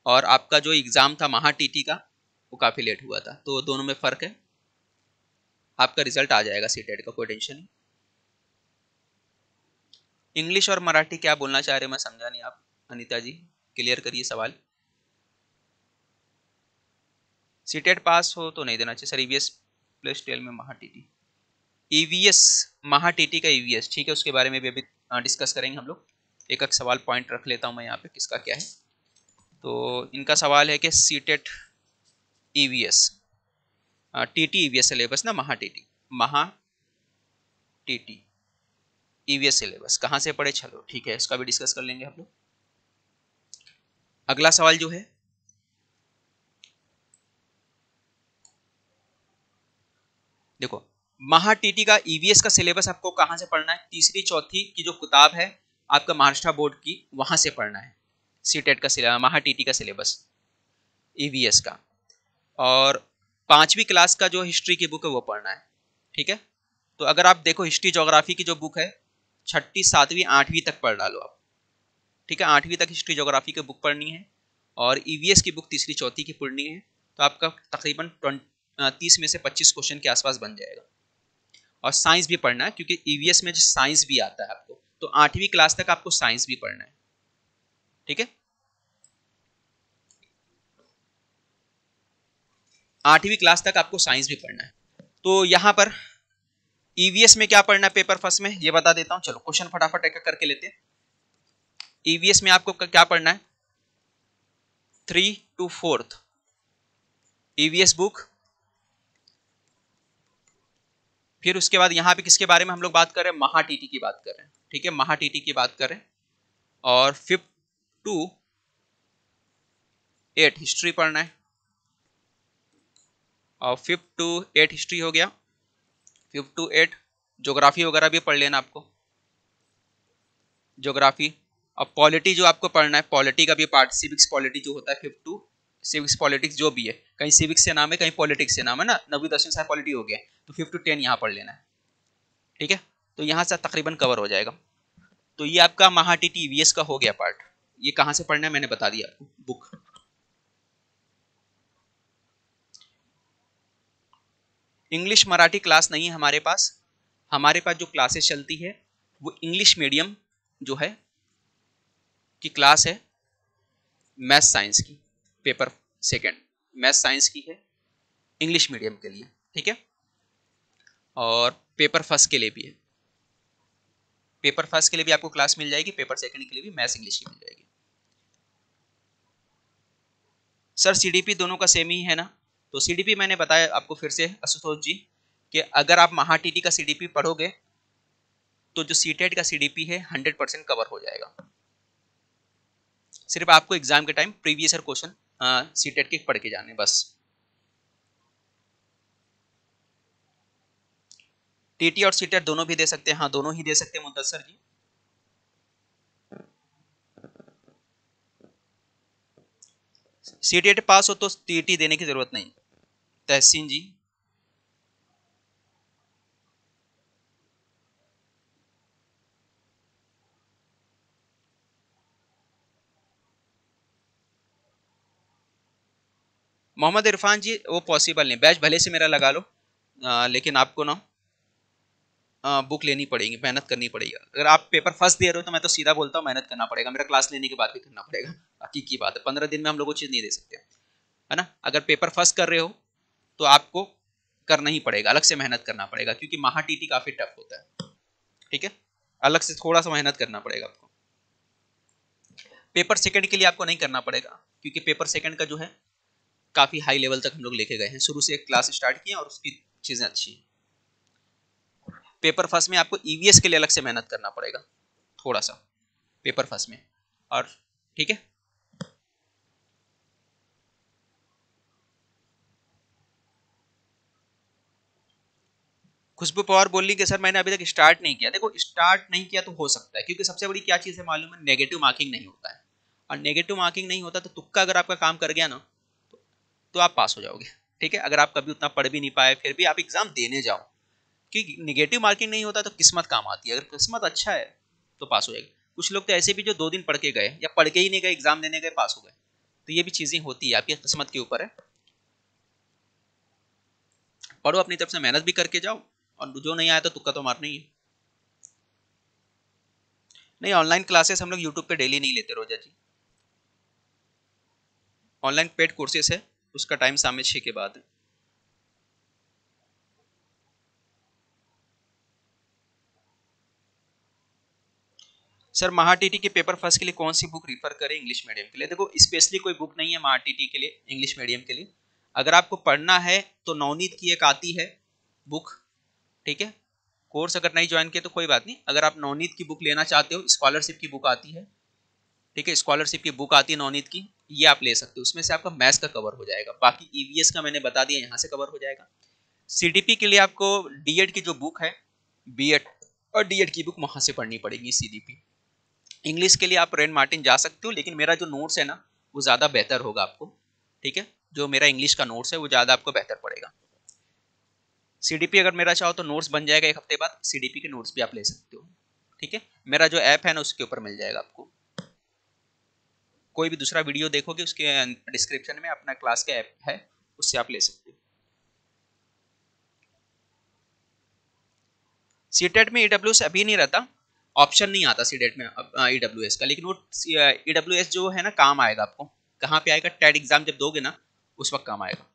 और आपका जो एग्जाम था महा टीटी का वो काफी लेट हुआ था, तो दोनों में फर्क है। आपका रिजल्ट आ जाएगा सीटेट का, कोई टेंशन नहीं। इंग्लिश और मराठी क्या बोलना चाह रहे हैं मैं समझा नहीं, आप अनीता जी क्लियर करिए सवाल। सीटेट पास हो तो नहीं देना चाहिए सर, ईवीएस प्लस 12 में महा टीटी। ईवीएस महा टीटी का ईवीएस, ठीक है, उसके बारे में भी अभी डिस्कस करेंगे हम लोग। एक एक सवाल पॉइंट रख लेता हूं मैं यहाँ पे किसका क्या है। तो इनका सवाल है कि CTET EVS TT EVS syllabus ना, महा टीटी ईवीएस सिलेबस कहाँ से पढ़े, चलो ठीक है, इसका भी डिस्कस कर लेंगे हम लोग। अगला सवाल जो है, देखो महा टीटी का ईवीएस का सिलेबस आपको कहां से पढ़ना है, तीसरी चौथी की जो किताब है आपका महाराष्ट्र बोर्ड की, वहां से पढ़ना है सीटेट का महा टीटी का सिलेबस ईवीएस का। और 5वीं क्लास का जो हिस्ट्री की बुक है वो पढ़ना है। ठीक है, तो अगर आप देखो हिस्ट्री ज्योग्राफी की जो बुक है 6ठी 7वीं 8वीं तक पढ़ डालो आप। ठीक है, 8वीं तक हिस्ट्री ज्योग्राफी की बुक पढ़नी है, और ईवीएस की बुक तीसरी चौथी की पढ़नी है। तो आपका तकरीबन 30 में से 25 क्वेश्चन के आसपास बन जाएगा। और साइंस भी पढ़ना है, क्योंकि ईवीएस में जो साइंस भी आता है आपको, तो 8वीं क्लास तक आपको साइंस भी पढ़ना है। ठीक है, 8वीं क्लास तक आपको साइंस भी पढ़ना है। तो यहां पर ईवीएस में क्या पढ़ना है पेपर फर्स्ट में ये बता देता हूं, चलो क्वेश्चन फटाफट एक करके लेते हैं। ईवीएस में आपको क्या पढ़ना है, 3 to 4th ईवीएस बुक। फिर उसके बाद यहाँ पे किसके बारे में हम लोग बात कर रहे हैं, महा टीटी की बात कर रहे हैं। ठीक है, महा टीटी की बात कर रहे हैं। और 5th to 8 हिस्ट्री पढ़ना है, और 5th to 8 हिस्ट्री हो गया। 5th to 8 ज्योग्राफी वगैरह भी पढ़ लेना आपको, ज्योग्राफी। अब पॉलिटी जो आपको पढ़ना है, पॉलिटी का भी पार्ट, सिविक्स पॉलिटी जो होता है 5th to सिविक्स पॉलिटिक्स जो भी है, कहीं सिविक्स से नाम है कहीं पॉलिटिक्स से नाम है ना, 9वीं 10वीं सारी पॉलिटी हो गया, तो 5th to 10 यहाँ पढ़ लेना है। ठीक है, तो यहाँ से तकरीबन कवर हो जाएगा। तो ये आपका महा टीटी ईवीएस का हो गया पार्ट। ये कहाँ से पढ़ना है मैंने बता दिया आपको, बुक। इंग्लिश मराठी क्लास नहीं है हमारे पास। हमारे पास जो क्लासेस चलती है वो इंग्लिश मीडियम जो है की क्लास है, मैथ साइंस की, पेपर सेकंड मैथ साइंस की है इंग्लिश मीडियम के लिए। ठीक है, और पेपर फर्स्ट के लिए भी है, पेपर फर्स्ट के लिए भी आपको क्लास मिल जाएगी, पेपर सेकंड के लिए भी मैथ्स इंग्लिश की मिल जाएगी। सर सीडीपी दोनों का सेम ही है ना, तो सीडीपी मैंने बताया आपको फिर से आशुतोष जी कि अगर आप महा टीटी का सीडीपी पढ़ोगे तो जो सीटेट का सीडीपी है 100% कवर हो जाएगा। सिर्फ आपको एग्जाम के time previous year question CTET के पढ़ के जाने बस। टीटी और सीटेट दोनों भी दे सकते हैं, हाँ दोनों ही दे सकते हैं मुद्दसर जी। सीटेट पास हो तो टीटी देने की जरूरत नहीं। तहसीन जी, मोहम्मद इरफान जी वो पॉसिबल नहीं, बैच भले से मेरा लगा लो, लेकिन आपको ना बुक लेनी पड़ेगी, मेहनत करनी पड़ेगी। अगर आप पेपर फर्स्ट दे रहे हो तो मैं तो सीधा बोलता हूँ मेहनत करना पड़ेगा, मेरा क्लास लेने के बाद भी करना पड़ेगा। बाकी की बात है, 15 दिन में हम लोग को चीज़ नहीं दे सकते, है ना। अगर पेपर फर्स्ट कर रहे हो तो आपको करना ही पड़ेगा, अलग से मेहनत करना पड़ेगा, क्योंकि महा टीटी काफ़ी टफ होता है, ठीक है। अलग से थोड़ा सा मेहनत करना पड़ेगा आपको। पेपर सेकंड के लिए आपको नहीं करना पड़ेगा, क्योंकि पेपर सेकंड का जो है काफ़ी हाई लेवल तक हम लोग लेके गए हैं, शुरू से एक क्लास स्टार्ट किया और उसकी चीज़ें अच्छी हैं। पेपर फर्स्ट में आपको ईवीएस के लिए अलग से मेहनत करना पड़ेगा थोड़ा सा, पेपर फर्स्ट में। और ठीक है, खुशबू पवार बोल रही कि सर मैंने अभी तक स्टार्ट नहीं किया। देखो स्टार्ट नहीं किया तो हो सकता है, क्योंकि सबसे बड़ी क्या चीज़ है मालूम है, नेगेटिव मार्किंग नहीं होता है। और नेगेटिव मार्किंग नहीं होता तो तुक्का अगर आपका काम कर गया ना तो आप पास हो जाओगे, ठीक है। अगर आप कभी उतना पढ़ भी नहीं पाए फिर भी आप एग्जाम देने जाओ, क्योंकि निगेटिव मार्किंग नहीं होता तो किस्मत काम आती है, अगर किस्मत अच्छा है तो पास हो जाएगी। कुछ लोग तो ऐसे भी जो 2 दिन पढ़ के गए या पढ़ के ही नहीं गए, एग्जाम देने गए, पास हो गए। तो ये भी चीज़ें होती है, आपकी किस्मत के ऊपर है। पढ़ो, अपनी तरफ से मेहनत भी करके जाओ, और जो नहीं आया तो तुक्का तो मारना ही है। नहीं, ऑनलाइन क्लासेस हम लोग यूट्यूब पे डेली नहीं लेते रोजा जी, ऑनलाइन पेड कोर्सेस है, उसका टाइम शाम में 6 के बाद है। सर महा टीटी के पेपर फर्स्ट के लिए कौन सी बुक रिफर करें इंग्लिश मीडियम के लिए? देखो स्पेशली कोई बुक नहीं है महा टीटी के लिए इंग्लिश मीडियम के लिए। अगर आपको पढ़ना है तो नवनीत की एक आती है बुक, ठीक है। कोर्स अगर नहीं ज्वाइन किया तो कोई बात नहीं, अगर आप नवनीत की बुक लेना चाहते हो, स्कॉलरशिप की बुक आती है, ठीक है, स्कॉलरशिप की बुक आती है नवनीत की, ये आप ले सकते हो। उसमें से आपका मैथ्स का कवर हो जाएगा, बाकी ईवीएस का मैंने बता दिया यहाँ से कवर हो जाएगा। सीडीपी के लिए आपको डीएड की जो बुक है, बीएड और डीएड की बुक वहां से पढ़नी पड़ेगी सीडीपी। इंग्लिश के लिए आप रेन मार्टिन जा सकते हो, लेकिन मेरा जो नोट्स है ना वो ज़्यादा बेहतर होगा आपको, ठीक है। जो मेरा इंग्लिश का नोट्स है वो ज़्यादा आपको बेहतर पड़ेगा। सीडीपी अगर मेरा चाहो तो नोट्स बन जाएगा, एक हफ्ते बाद सीडीपी के नोट्स भी आप ले सकते हो, ठीक है। मेरा जो ऐप है ना उसके ऊपर मिल जाएगा आपको, कोई भी दूसरा वीडियो देखोगे उसके डिस्क्रिप्शन में अपना क्लास का ऐप है, उससे आप ले सकते हो। सीटेट में ईडब्ल्यूएस अभी नहीं रहता, ऑप्शन नहीं आता सीटेट में ईडब्ल्यूएस का, लेकिन वो ईडब्ल्यूएस जो है ना काम आएगा आपको। कहाँ पे आएगा? टेट एग्जाम जब दोगे ना उस वक्त काम आएगा।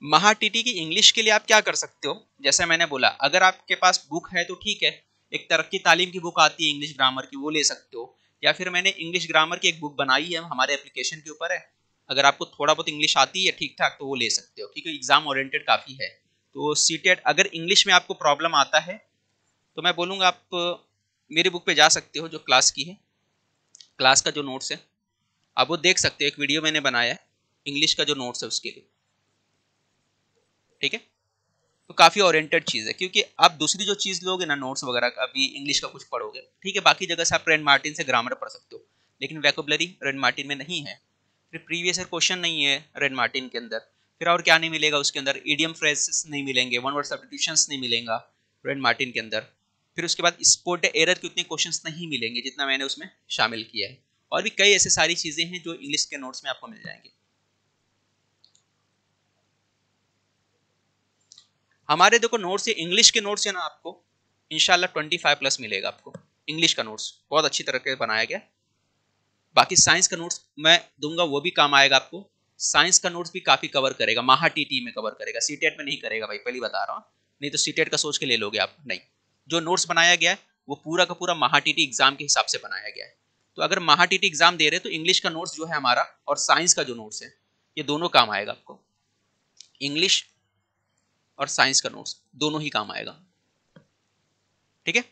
महा टीटी की इंग्लिश के लिए आप क्या कर सकते हो, जैसे मैंने बोला, अगर आपके पास बुक है तो ठीक है, एक तरक्की तालीम की बुक आती है इंग्लिश ग्रामर की, वो ले सकते हो। या फिर मैंने इंग्लिश ग्रामर की एक बुक बनाई है, हमारे एप्लीकेशन के ऊपर है, अगर आपको थोड़ा बहुत इंग्लिश आती है ठीक ठाक तो वो ले सकते हो, क्योंकि एग्जाम ओरिएंटेड काफ़ी है। तो सीटेट अगर इंग्लिश में आपको प्रॉब्लम आता है तो मैं बोलूँगा आप मेरी बुक पे जा सकते हो, जो क्लास की है, क्लास का जो नोट्स है आप वो देख सकते हो, एक वीडियो मैंने बनाया है इंग्लिश का जो नोट्स है उसके लिए, ठीक है। तो काफ़ी ओरिएंटेड चीज़ है, क्योंकि आप दूसरी जो चीज़ लोगे ना नोट्स वगैरह का, अभी इंग्लिश का कुछ पढ़ोगे ठीक है, बाकी जगह से आप रेन मार्टिन से ग्रामर पढ़ सकते हो, लेकिन वैकेबुलरी रेन मार्टिन में नहीं है। फिर प्रीवियस ईयर क्वेश्चन नहीं है रेन मार्टिन के अंदर, फिर और क्या नहीं मिलेगा उसके अंदर, ईडियम फ्रेजेस नहीं मिलेंगे, वन वर्ड सब्स्टिट्यूशंस नहीं मिलेगा रेन मार्टिन के अंदर। फिर उसके बाद स्पोर्ट एरर के उतने क्वेश्चंस नहीं मिलेंगे जितना मैंने उसमें शामिल किया है, और भी कई ऐसे सारी चीज़ें हैं जो इंग्लिश के नोट्स में आपको मिल जाएंगे। हमारे देखो नोट्स है, इंग्लिश के नोट्स है ना आपको इंशाल्लाह 25+ मिलेगा आपको, इंग्लिश का नोट्स बहुत अच्छी तरह के बनाया गया। बाकी साइंस का नोट्स मैं दूंगा, वो भी काम आएगा आपको। साइंस का नोट्स भी काफी कवर करेगा, महा टीटी में कवर करेगा, सीटेट में नहीं करेगा भाई, पहली बता रहा हूँ। नहीं तो सीटेट का सोच के ले लोगे आप, नहीं। जो नोट्स बनाया गया है वो पूरा का पूरा महा टीटी एग्जाम के हिसाब से बनाया गया है। तो अगर महा टीटी एग्जाम दे रहे हैं तो इंग्लिश का नोट्स जो है हमारा और साइंस का जो नोट्स है ये दोनों काम आएगा आपको, इंग्लिश और साइंस का नोट्स दोनों ही काम आएगा, ठीक है।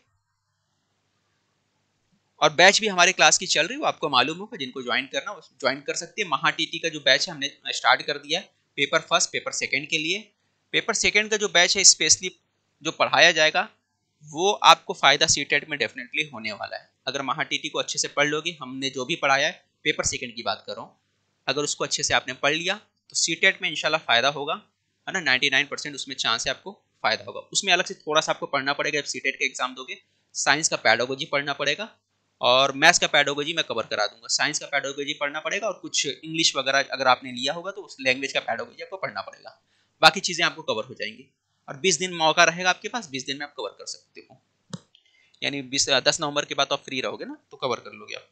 और बैच भी हमारे क्लास की चल रही है, वो आपको मालूम होगा, जिनको ज्वाइन करना वो ज्वाइन कर सकते हैं। महा टीटी का जो बैच है हमने स्टार्ट कर दिया है पेपर फर्स्ट पेपर सेकंड के लिए। पेपर सेकंड का जो बैच है स्पेशली जो पढ़ाया जाएगा वो आपको फ़ायदा सीटेट में डेफिनेटली होने वाला है। अगर महा टीटी को अच्छे से पढ़ लोगे, हमने जो भी पढ़ाया है पेपर सेकंड की बात कर रहा हूँ, अगर उसको अच्छे से आपने पढ़ लिया तो सीटेट में इंशाल्लाह फ़ायदा होगा, है ना। 99% उसमें चांस है आपको फ़ायदा होगा। उसमें अलग से थोड़ा सा आपको पढ़ना पड़ेगा जब सीटेट का एग्जाम दोगे, साइंस का पैडागोजी पढ़ना पड़ेगा, और मैथ्स का पेडागोजी मैं कवर करा दूंगा। साइंस का पेडागोजी पढ़ना पड़ेगा और कुछ इंग्लिश वगैरह अगर आपने लिया होगा तो उस लैंग्वेज का पेडागोजी आपको पढ़ना पड़ेगा। बाकी चीज़ें आपको कवर हो जाएंगी और 20 दिन मौका रहेगा आपके पास, 20 दिन में आप कवर कर सकते हो। यानी 10 नवंबर के बाद आप फ्री रहोगे ना तो कवर कर लोगे आप।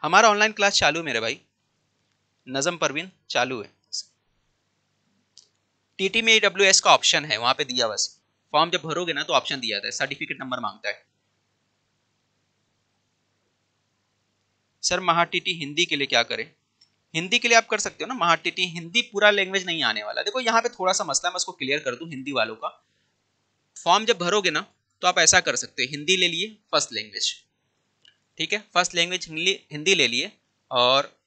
हमारा ऑनलाइन क्लास चालू है मेरे भाई, नजम परवीन चालू है। टीटी में AWS का ऑप्शन है, वहां पे दिया बस फॉर्म जब भरोगे ना तो ऑप्शन दिया था, सर्टिफिकेट नंबर मांगता है। सर महाटीटी हिंदी के लिए क्या करें? हिंदी के लिए आप कर सकते हो ना महाटीटी, हिंदी पूरा लैंग्वेज नहीं आने वाला। देखो यहाँ पे थोड़ा सा मसला, मैं उसको क्लियर कर दूं हिंदी वालों का। फॉर्म जब भरोगे ना तो आप ऐसा कर सकते हो, हिंदी ले लिए फर्स्ट लैंग्वेज, ठीक है, फर्स्ट लैंग्वेज हिंदी ले लिए, और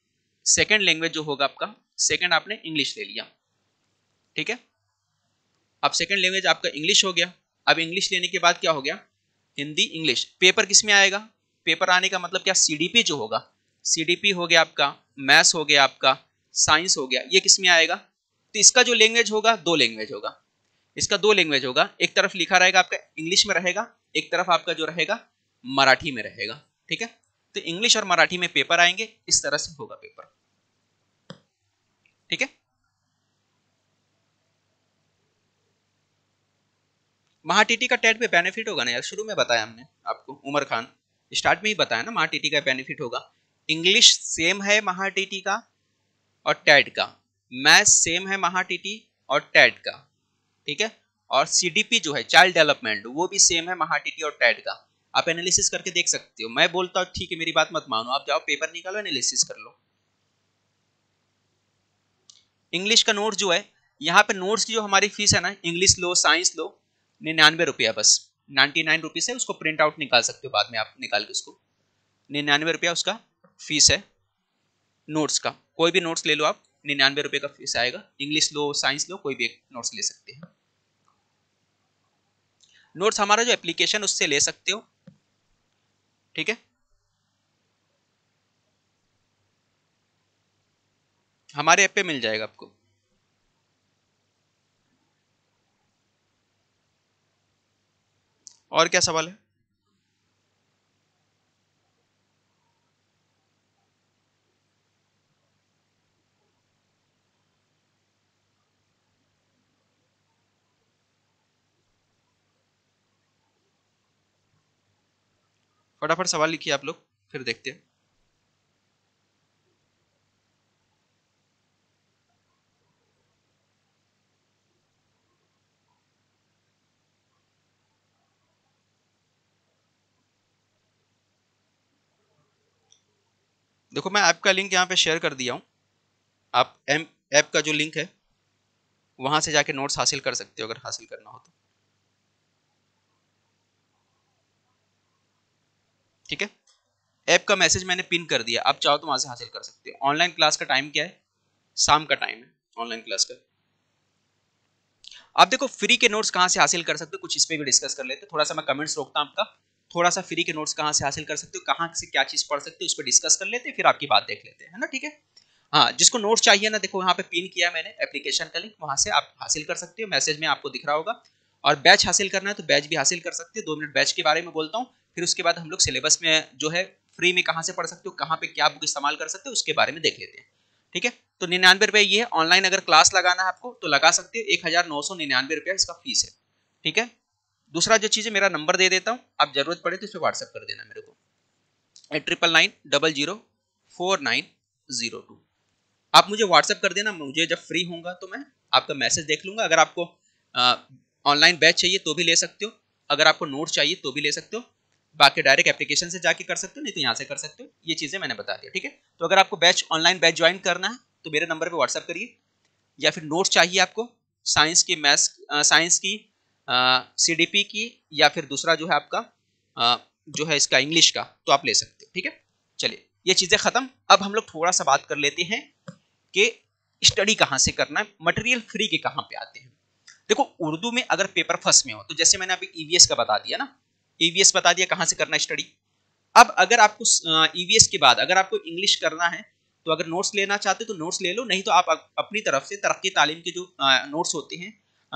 सेकेंड लैंग्वेज जो होगा आपका, सेकेंड आपने इंग्लिश ले लिया, ठीक है। अब सेकेंड लैंग्वेज आपका इंग्लिश हो गया। अब इंग्लिश लेने के बाद क्या हो गया, हिंदी इंग्लिश। पेपर किस में आएगा? पेपर आने का मतलब क्या, सीडीपी जो होगा, सीडीपी हो गया आपका, मैथ्स हो गया आपका, साइंस हो गया, ये किस में आएगा? तो इसका जो लैंग्वेज होगा, दो लैंग्वेज होगा, इसका दो लैंग्वेज होगा। एक तरफ लिखा रहेगा आपका इंग्लिश में रहेगा, एक तरफ आपका जो रहेगा मराठी में रहेगा, ठीक है। तो इंग्लिश और मराठी में पेपर आएंगे, इस तरह से होगा पेपर, ठीक है। महाटीटी का टेट पे बेनिफिट होगा ना यार, शुरू में बताया हमने आपको, उमर खान स्टार्ट में ही बताया ना, महाटीटी का बेनिफिट होगा। इंग्लिश सेम है महाटीटी का और टेट का, मैथ्स सेम है महाटीटी और टेट का, ठीक है। और सीडीपी जो है चाइल्ड डेवलपमेंट, वो भी सेम है महाटीटी और टेट का। आप एनालिसिस करके देख सकते हो। मैं बोलता हूँ ठीक है, मेरी बात मत मानो, आप जाओ पेपर निकालो, एनालिसिस कर लो। इंग्लिश का नोट्स जो है, यहाँ पे नोट्स की जो हमारी फीस है ना, इंग्लिश लो साइंस लो, 99 रुपया बस, 99 रुपीज है। उसको प्रिंट आउट निकाल सकते हो बाद में आप, निकाल के उसको, 99 रुपया उसका फीस है नोट्स का। कोई भी नोट्स ले लो आप, 99 रुपये का फीस आएगा। इंग्लिश लो साइंस लो, कोई भी एक नोट्स ले सकते हैं। नोट्स हमारा जो एप्लीकेशन उससे ले सकते हो, ठीक है। हमारे ऐप पे मिल जाएगा आपको। और क्या सवाल है? फटाफट सवाल लिखिए आप लोग, फिर देखते हैं। देखो मैं ऐप का लिंक यहाँ पे शेयर कर दिया हूँ। आप ऐप का जो लिंक है वहां से जाके नोट्स हासिल कर सकते हो, अगर हासिल करना हो तो, ठीक है। ऐप का मैसेज मैंने पिन कर दिया, आप चाहो तो वहां से हासिल कर सकते हो। ऑनलाइन क्लास का टाइम क्या है? शाम का टाइम है ऑनलाइन क्लास का। आप देखो फ्री के नोट्स कहाँ से हासिल कर सकते हो, कुछ इस पे भी डिस्कस कर लेते हैं। थोड़ा सा मैं कमेंट्स रोकता हूँ आपका, थोड़ा सा फ्री के नोट्स कहाँ से हासिल कर सकते हो, कहाँ से क्या चीज पढ़ सकते हो, उस पर डिस्कस कर लेते हैं, फिर आपकी बात देख लेते हैं, है ना, ठीक है। हाँ, जिसको नोट्स चाहिए ना, देखो यहाँ पे पिन किया मैंने एप्लीकेशन का लिंक, वहां से आप हासिल कर सकते हो, मैसेज में आपको दिख रहा होगा। और बैच हासिल करना है तो बैच भी हासिल कर सकते हो। 2 मिनट बैच के बारे में बोलता हूँ, फिर उसके बाद हम लोग सिलेबस में जो है फ्री में कहाँ से पढ़ सकते हो, कहाँ पे क्या बुक इस्तेमाल कर सकते हो, उसके बारे में देख लेते हैं, ठीक है। तो 99 रुपये ये है। ऑनलाइन अगर क्लास लगाना है आपको तो लगा सकते हो, 1999 रुपया इसका फीस है, ठीक है। दूसरा जो चीज़ है, मेरा नंबर दे देता हूँ, आप जरूरत पड़े तो इस पर व्हाट्सएप कर देना मेरे को, 8999004902। आप मुझे व्हाट्सएप कर देना, मुझे जब फ्री होऊंगा तो मैं आपका मैसेज देख लूंगा। अगर आपको ऑनलाइन बैच चाहिए तो भी ले सकते हो, अगर आपको नोट्स चाहिए तो भी ले सकते हो। बाकी डायरेक्ट एप्लीकेशन से जाके कर सकते हो, नहीं तो यहाँ से कर सकते हो। ये चीज़ें मैंने बता दिया, ठीक है। तो अगर आपको बैच ऑनलाइन बैच ज्वाइन करना है तो मेरे नंबर पे व्हाट्सएप करिए, या फिर नोट्स चाहिए आपको साइंस की, मैथ्स साइंस की, सीडीपी की, या फिर दूसरा जो है आपका जो है इसका इंग्लिश का, तो आप ले सकते हो, ठीक है। चलिए ये चीज़ें ख़त्म। अब हम लोग थोड़ा सा बात कर लेते हैं कि स्टडी कहाँ से करना है, मटेरियल फ्री के कहाँ पे आते हैं। देखो उर्दू में अगर पेपर फर्स्ट में हो तो जैसे मैंने अभी ईवीएस का बता दिया ना, ईवीएस बता दिया कहाँ से करना है स्टडी। अब अगर आपको ईवीएस के बाद अगर आपको इंग्लिश करना है तो अगर नोट्स लेना चाहते हो तो नोट्स ले लो, नहीं तो आप अपनी तरफ से तरक्की तालीम के जो नोट्स होते हैं,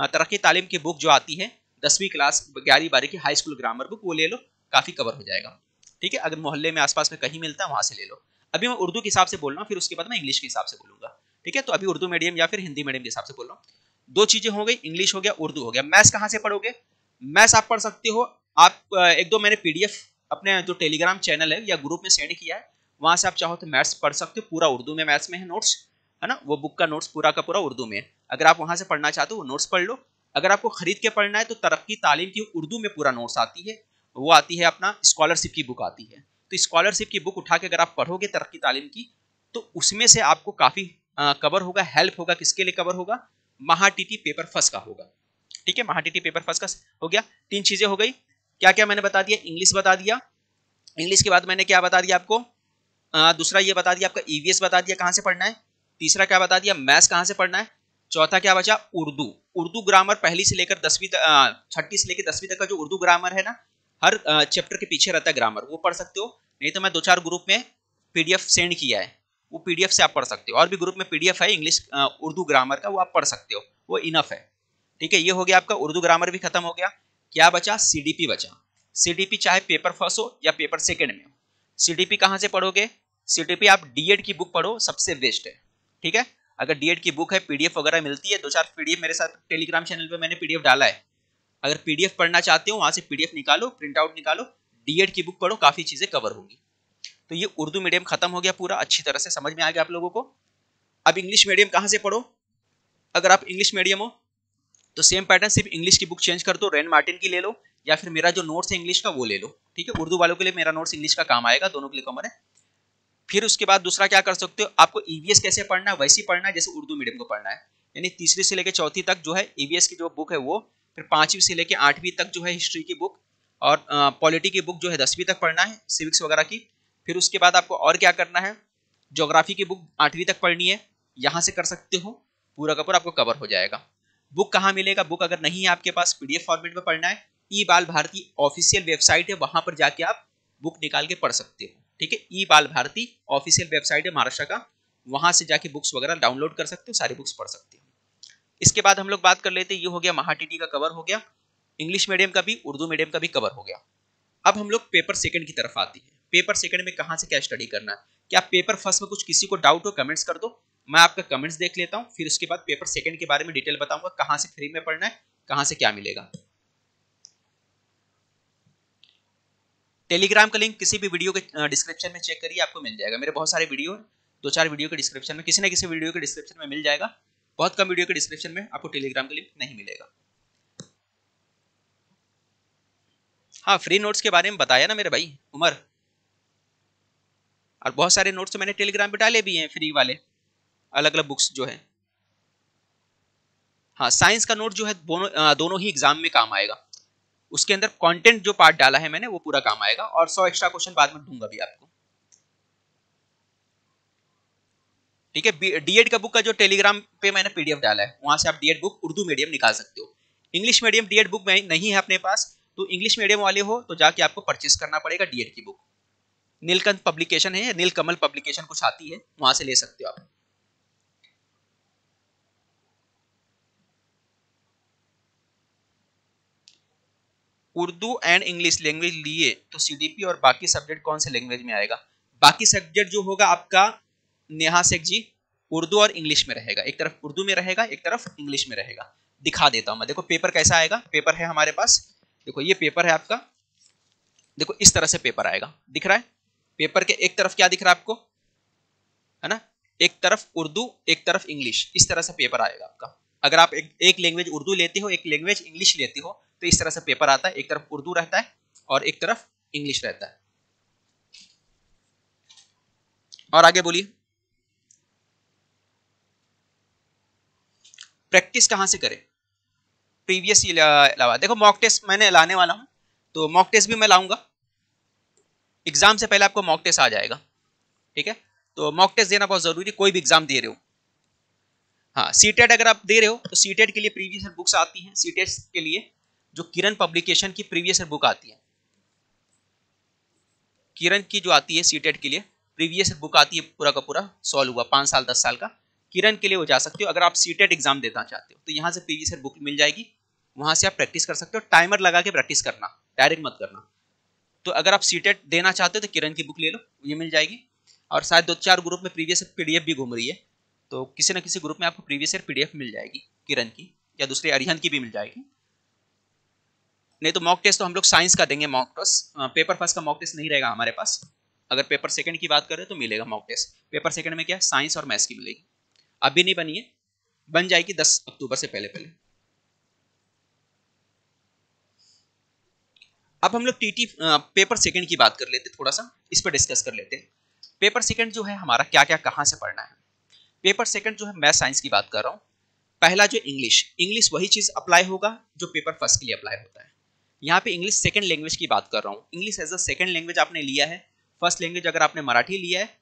तरक्की तालीम की बुक जो आती है 10वीं क्लास 11वीं 12वीं की हाई स्कूल ग्रामर बुक, वो ले लो। काफ़ी कवर हो जाएगा। ठीक है, अगर मोहल्ले में आसपास में कहीं मिलता है वहाँ से ले लो। अभी मैं उर्दू के हिसाब से बोल रहा हूँ, फिर उसके बाद मैं इंग्लिश के हिसाब से बोलूँगा। ठीक है, तो अभी उर्दू मीडियम या फिर हिंदी मीडियम के हिसाब से बोल रहा हूँ। दो चीज़ें हो गई, इंग्लिश हो गया, उर्दू हो गया। मैथ्स कहाँ से पढ़ोगे? मैथ्स आप पढ़ सकते हो, आप एक दो मैंने PDF अपने जो टेलीग्राम चैनल है या ग्रुप में सेंड किया है, वहाँ से आप चाहो तो मैथ्स पढ़ सकते हो। पूरा उर्दू में मैथ्स में है नोट्स, है ना, वो बुक का नोट्स पूरा का पूरा उर्दू में है। अगर आप वहाँ से पढ़ना चाहते हो वो नोट्स पढ़ लो। अगर आपको खरीद के पढ़ना है तो तरक्की तालीम की उर्दू में पूरा नोट्स आती है, वो आती है अपना स्कॉलरशिप की बुक आती है। तो स्कॉलरशिप की बुक उठा के अगर आप पढ़ोगे तरक्की तालीम की, तो उसमें से आपको काफ़ी कवर होगा, हेल्प होगा। किसके लिए कवर होगा? महाटीटी पेपर फर्स्ट का होगा। ठीक है, महाटीटी पेपर फर्स्ट का हो गया। 3 चीज़ें हो गई। क्या क्या मैंने बता दिया? इंग्लिश बता दिया, इंग्लिश के बाद मैंने क्या बता दिया आपको? दूसरा ये बता दिया आपका EVS बता दिया कहाँ से पढ़ना है। तीसरा क्या बता दिया? मैथ्स कहाँ से पढ़ना है। चौथा क्या बचा? उर्दू। उर्दू ग्रामर पहली से लेकर 10वीं छठी से लेकर 10वीं तक का जो उर्दू ग्रामर है ना, हर चैप्टर के पीछे रहता है ग्रामर, वो पढ़ सकते हो। नहीं तो मैं 2-4 ग्रुप में PDF सेंड किया है, वो PDF से आप पढ़ सकते हो। और भी ग्रुप में PDF है इंग्लिश उर्दू ग्रामर का, वो आप पढ़ सकते हो, वो इनफ है। ठीक है, ये हो गया आपका उर्दू ग्रामर भी खत्म हो गया। क्या बचा? CDP बचा। CDP चाहे पेपर फर्स्ट हो या पेपर सेकेंड में हो, CDP कहाँ से पढ़ोगे? CDP आप DED की बुक पढ़ो, सबसे बेस्ट है। ठीक है, अगर DED की बुक है, PDF वगैरह मिलती है, 2-4 PDF मेरे साथ टेलीग्राम चैनल पे मैंने PDF डाला है। अगर PDF पढ़ना चाहते हो वहां से PDF निकालो, प्रिंट आउट निकालो, DED की बुक पढ़ो, काफी चीजें कवर होंगी। तो ये उर्दू मीडियम खत्म हो गया पूरा, अच्छी तरह से समझ में आ गया आप लोगों को। अब इंग्लिश मीडियम कहाँ से पढ़ो? अगर आप इंग्लिश मीडियम हो तो सेम पैटर्न, सिर्फ इंग्लिश की बुक चेंज कर दो, रैन मार्टिन की ले लो, या फिर मेरा जो नोट्स है इंग्लिश का वो ले लो। ठीक है, उर्दू वालों के लिए मेरा नोट्स इंग्लिश का काम आएगा, दोनों के लिए कॉमन है। फिर उसके बाद दूसरा क्या कर सकते हो, आपको EVS कैसे पढ़ना है वैसे ही पढ़ना है जैसे उर्दू मीडियम को पढ़ना है। यानी तीसरी से लेकर चौथी तक जो है EVS की जो बुक है वो, फिर 5वीं से लेकर 8वीं तक जो है हिस्ट्री की बुक, और पॉलिटी की बुक जो है 10वीं तक पढ़ना है, सिविक्स वगैरह की। फिर उसके बाद आपको और क्या करना है, ज्योग्राफी की बुक 8वीं तक पढ़नी है, यहाँ से कर सकते हो, पूरा का पूरा आपको कवर हो जाएगा। बुक कहाँ मिलेगा? बुक अगर नहीं है आपके पास, PDF फॉर्मेट में पढ़ना है, ई बाल भारती ऑफिशियल वेबसाइट है, वहां पर जाके आप बुक निकाल के पढ़ सकते हो। ठीक है, ई बाल भारती ऑफिशियल वेबसाइट है महाराष्ट्र का, वहां से जाके बुक्स वगैरह डाउनलोड कर सकते हो, सारी बुक्स पढ़ सकते हो। इसके बाद हम लोग बात कर लेते हैं, ये हो गया महाटीटी का कवर हो गया, इंग्लिश मीडियम का भी उर्दू मीडियम का भी कवर हो गया। अब हम लोग पेपर सेकंड की तरफ आते हैं। पेपर सेकंड में कहाँ से क्या स्टडी करना है? क्या पेपर फर्स्ट में कुछ किसी को डाउट हो, कमेंट्स कर दो, मैं आपका कमेंट्स देख लेता हूं, फिर उसके बाद पेपर सेकंड के बारे में डिटेल बताऊंगा, कहां से फ्री में पढ़ना है, कहां से क्या मिलेगा। टेलीग्राम का लिंक किसी भी वीडियो के डिस्क्रिप्शन में चेक करिए, आपको मिल जाएगा। मेरे बहुत सारे वीडियो, 2-4 वीडियो के डिस्क्रिप्शन में, किसी न किसी वीडियो के डिस्क्रिप्शन में मिल जाएगा। बहुत कम वीडियो के डिस्क्रिप्शन में आपको टेलीग्राम का लिंक नहीं मिलेगा। हाँ, फ्री नोट्स के बारे में बताया ना मेरे भाई उमर, और बहुत सारे नोट्स तो मैंने टेलीग्राम पे डाले भी हैं फ्री वाले, अलग अलग बुक्स जो है। हाँ, साइंस का नोट जो है दोनों ही एग्जाम में काम आएगा। उसके अंदर कंटेंट जो पार्ट डाला है मैंने वो पूरा काम आएगा, और 100 एक्स्ट्रा क्वेश्चन बाद में दूंगा भी आपको। ठीक है, DED का बुक का जो टेलीग्राम पे मैंने PDF डाला है, वहां से आप DED बुक उर्दू मीडियम निकाल सकते हो। इंग्लिश मीडियम DED बुक नहीं है अपने पास, तो इंग्लिश मीडियम वाले हो तो जाके आपको परचेस करना पड़ेगा DED की बुक। नीलकंठ पब्लिकेशन है, नीलकमल पब्लिकेशन कुछ आती है, वहां से ले सकते हो आप। उर्दू एंड इंग्लिश लैंग्वेज लिए तो CDP और बाकी सब्जेक्ट कौन से लैंग्वेज में आएगा? बाकी सब्जेक्ट जो होगा आपका नेहा शेख जी, उर्दू और इंग्लिश में रहेगा, एक तरफ उर्दू में रहेगा, एक तरफ इंग्लिश में रहेगा। दिखा देता हूं मैं, देखो पेपर कैसा आएगा। पेपर है हमारे पास, देखो ये पेपर है आपका, देखो इस तरह से पेपर आएगा, दिख रहा है? पेपर के एक तरफ क्या दिख रहा है आपको, है ना, एक तरफ उर्दू एक तरफ इंग्लिश, इस तरह से पेपर आएगा आपका। अगर आप एक लैंग्वेज उर्दू लेते हो, एक लैंग्वेज इंग्लिश लेते हो, तो इस तरह से पेपर आता है, एक तरफ उर्दू रहता है और एक तरफ इंग्लिश रहता है। और आगे बोलिए, प्रैक्टिस कहां से करें? प्रीवियस अलावा देखो मॉक टेस्ट मैंने लाने वाला हूं, तो मॉक टेस्ट भी मैं लाऊंगा। एग्जाम से पहले आपको मॉक टेस्ट आ जाएगा। ठीक है, तो मॉक टेस्ट देना बहुत जरूरी है, कोई भी एग्जाम दे रहे हो। हाँ, सीटेट अगर आप दे रहे हो तो सीटेट के लिए प्रीवियस ईयर बुक्स आती हैं। सीटेट के लिए जो किरण पब्लिकेशन की प्रीवियस ईयर बुक आती है, किरण की जो आती है सीटेट के लिए प्रीवियस ईयर बुक आती है, पूरा का पूरा सॉल्व हुआ 5 साल 10 साल का, किरण के लिए वो जा सकते हो। अगर आप सीटेट एग्जाम देना चाहते हो तो यहाँ से प्रीवियस ईयर बुक मिल जाएगी, वहां से आप प्रैक्टिस कर सकते हो। टाइमर लगा के प्रैक्टिस करना, डायरेक्ट मत करना। तो अगर आप सीटेट देना चाहते हो तो किरण की बुक ले लो, ये मिल जाएगी। और शायद 2-4 ग्रुप में प्रीवियस पीडीएफ भी घूम रही है, तो किसी न किसी ग्रुप में आपको प्रीवियस ईयर पीडीएफ मिल जाएगी किरण की, या दूसरे अरिहंत की भी मिल जाएगी। नहीं तो मॉक टेस्ट तो हम लोग साइंस का देंगे, मॉक टेस्ट पेपर फर्स्ट का मॉक टेस्ट नहीं रहेगा हमारे पास। अगर पेपर सेकंड की बात करें तो मिलेगा मॉक टेस्ट। पेपर सेकंड में क्या है, साइंस और मैथ्स की मिलेगी। अभी नहीं बनी है, बन जाएगी 10 अक्टूबर से पहले पहले। अब हम लोग टीटी पेपर सेकंड की बात कर लेते, थोड़ा सा इस पर डिस्कस कर लेते हैं। पेपर सेकंड जो है हमारा क्या क्या कहाँ से पढ़ना है। पेपर सेकंड जो है मैथ साइंस की बात कर रहा हूँ। पहला जो इंग्लिश वही चीज अप्लाई होगा जो पेपर फर्स्ट के लिए अप्लाई होता है। यहाँ पे इंग्लिश सेकंड लैंग्वेज की बात कर रहा हूँ। English as a second language आपने लिया है, फर्स्ट लैंग्वेज अगर आपने मराठी लिया है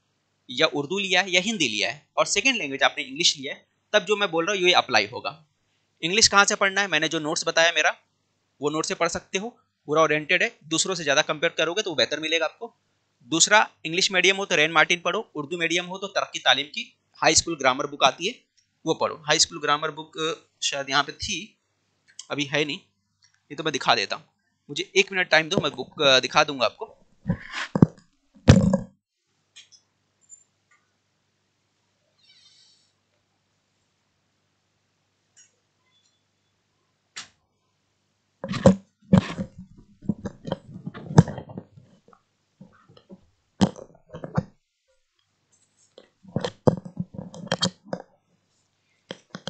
या उर्दू लिया है या हिंदी लिया है, और सेकंड लैंग्वेज आपने इंग्लिश लिया है, तब जो मैं बोल रहा हूँ ये अप्लाई होगा। इंग्लिश कहाँ से पढ़ना है, मैंने जो नोट्स बताया मेरा, वो नोट से पढ़ सकते हो, पूरा ओरिएंटेड है, दूसरों से ज़्यादा कंपेयर करोगे तो बेहतर मिलेगा आपको। दूसरा, इंग्लिश मीडियम हो तो रेन मार्टिन पढ़ो, उर्दू मीडियम हो तो तरक्की तालीम की हाई स्कूल ग्रामर बुक आती है वो पढ़ो। हाई स्कूल ग्रामर बुक शायद यहाँ पे थी, अभी है नहीं, ये तो मैं दिखा देता हूँ। मुझे 1 मिनट टाइम दो, मैं बुक दिखा दूंगा आपको।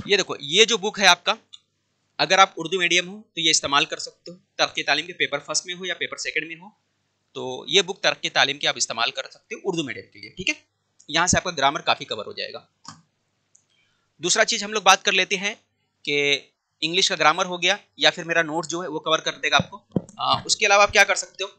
ये देखो, ये जो बुक है आपका, अगर आप उर्दू मीडियम हो तो ये इस्तेमाल कर सकते हो, तरक्की तालीम के पेपर फर्स्ट में हो या पेपर सेकंड में हो, तो ये बुक तरक्की तालीम की आप इस्तेमाल कर सकते हो उर्दू मीडियम के लिए, ठीक है। यहाँ से आपका ग्रामर काफ़ी कवर हो जाएगा। दूसरा चीज़ हम लोग बात कर लेते हैं कि इंग्लिश का ग्रामर हो गया या फिर मेरा नोट जो है वो कवर कर देगा आपको। उसके अलावा आप क्या कर सकते हो,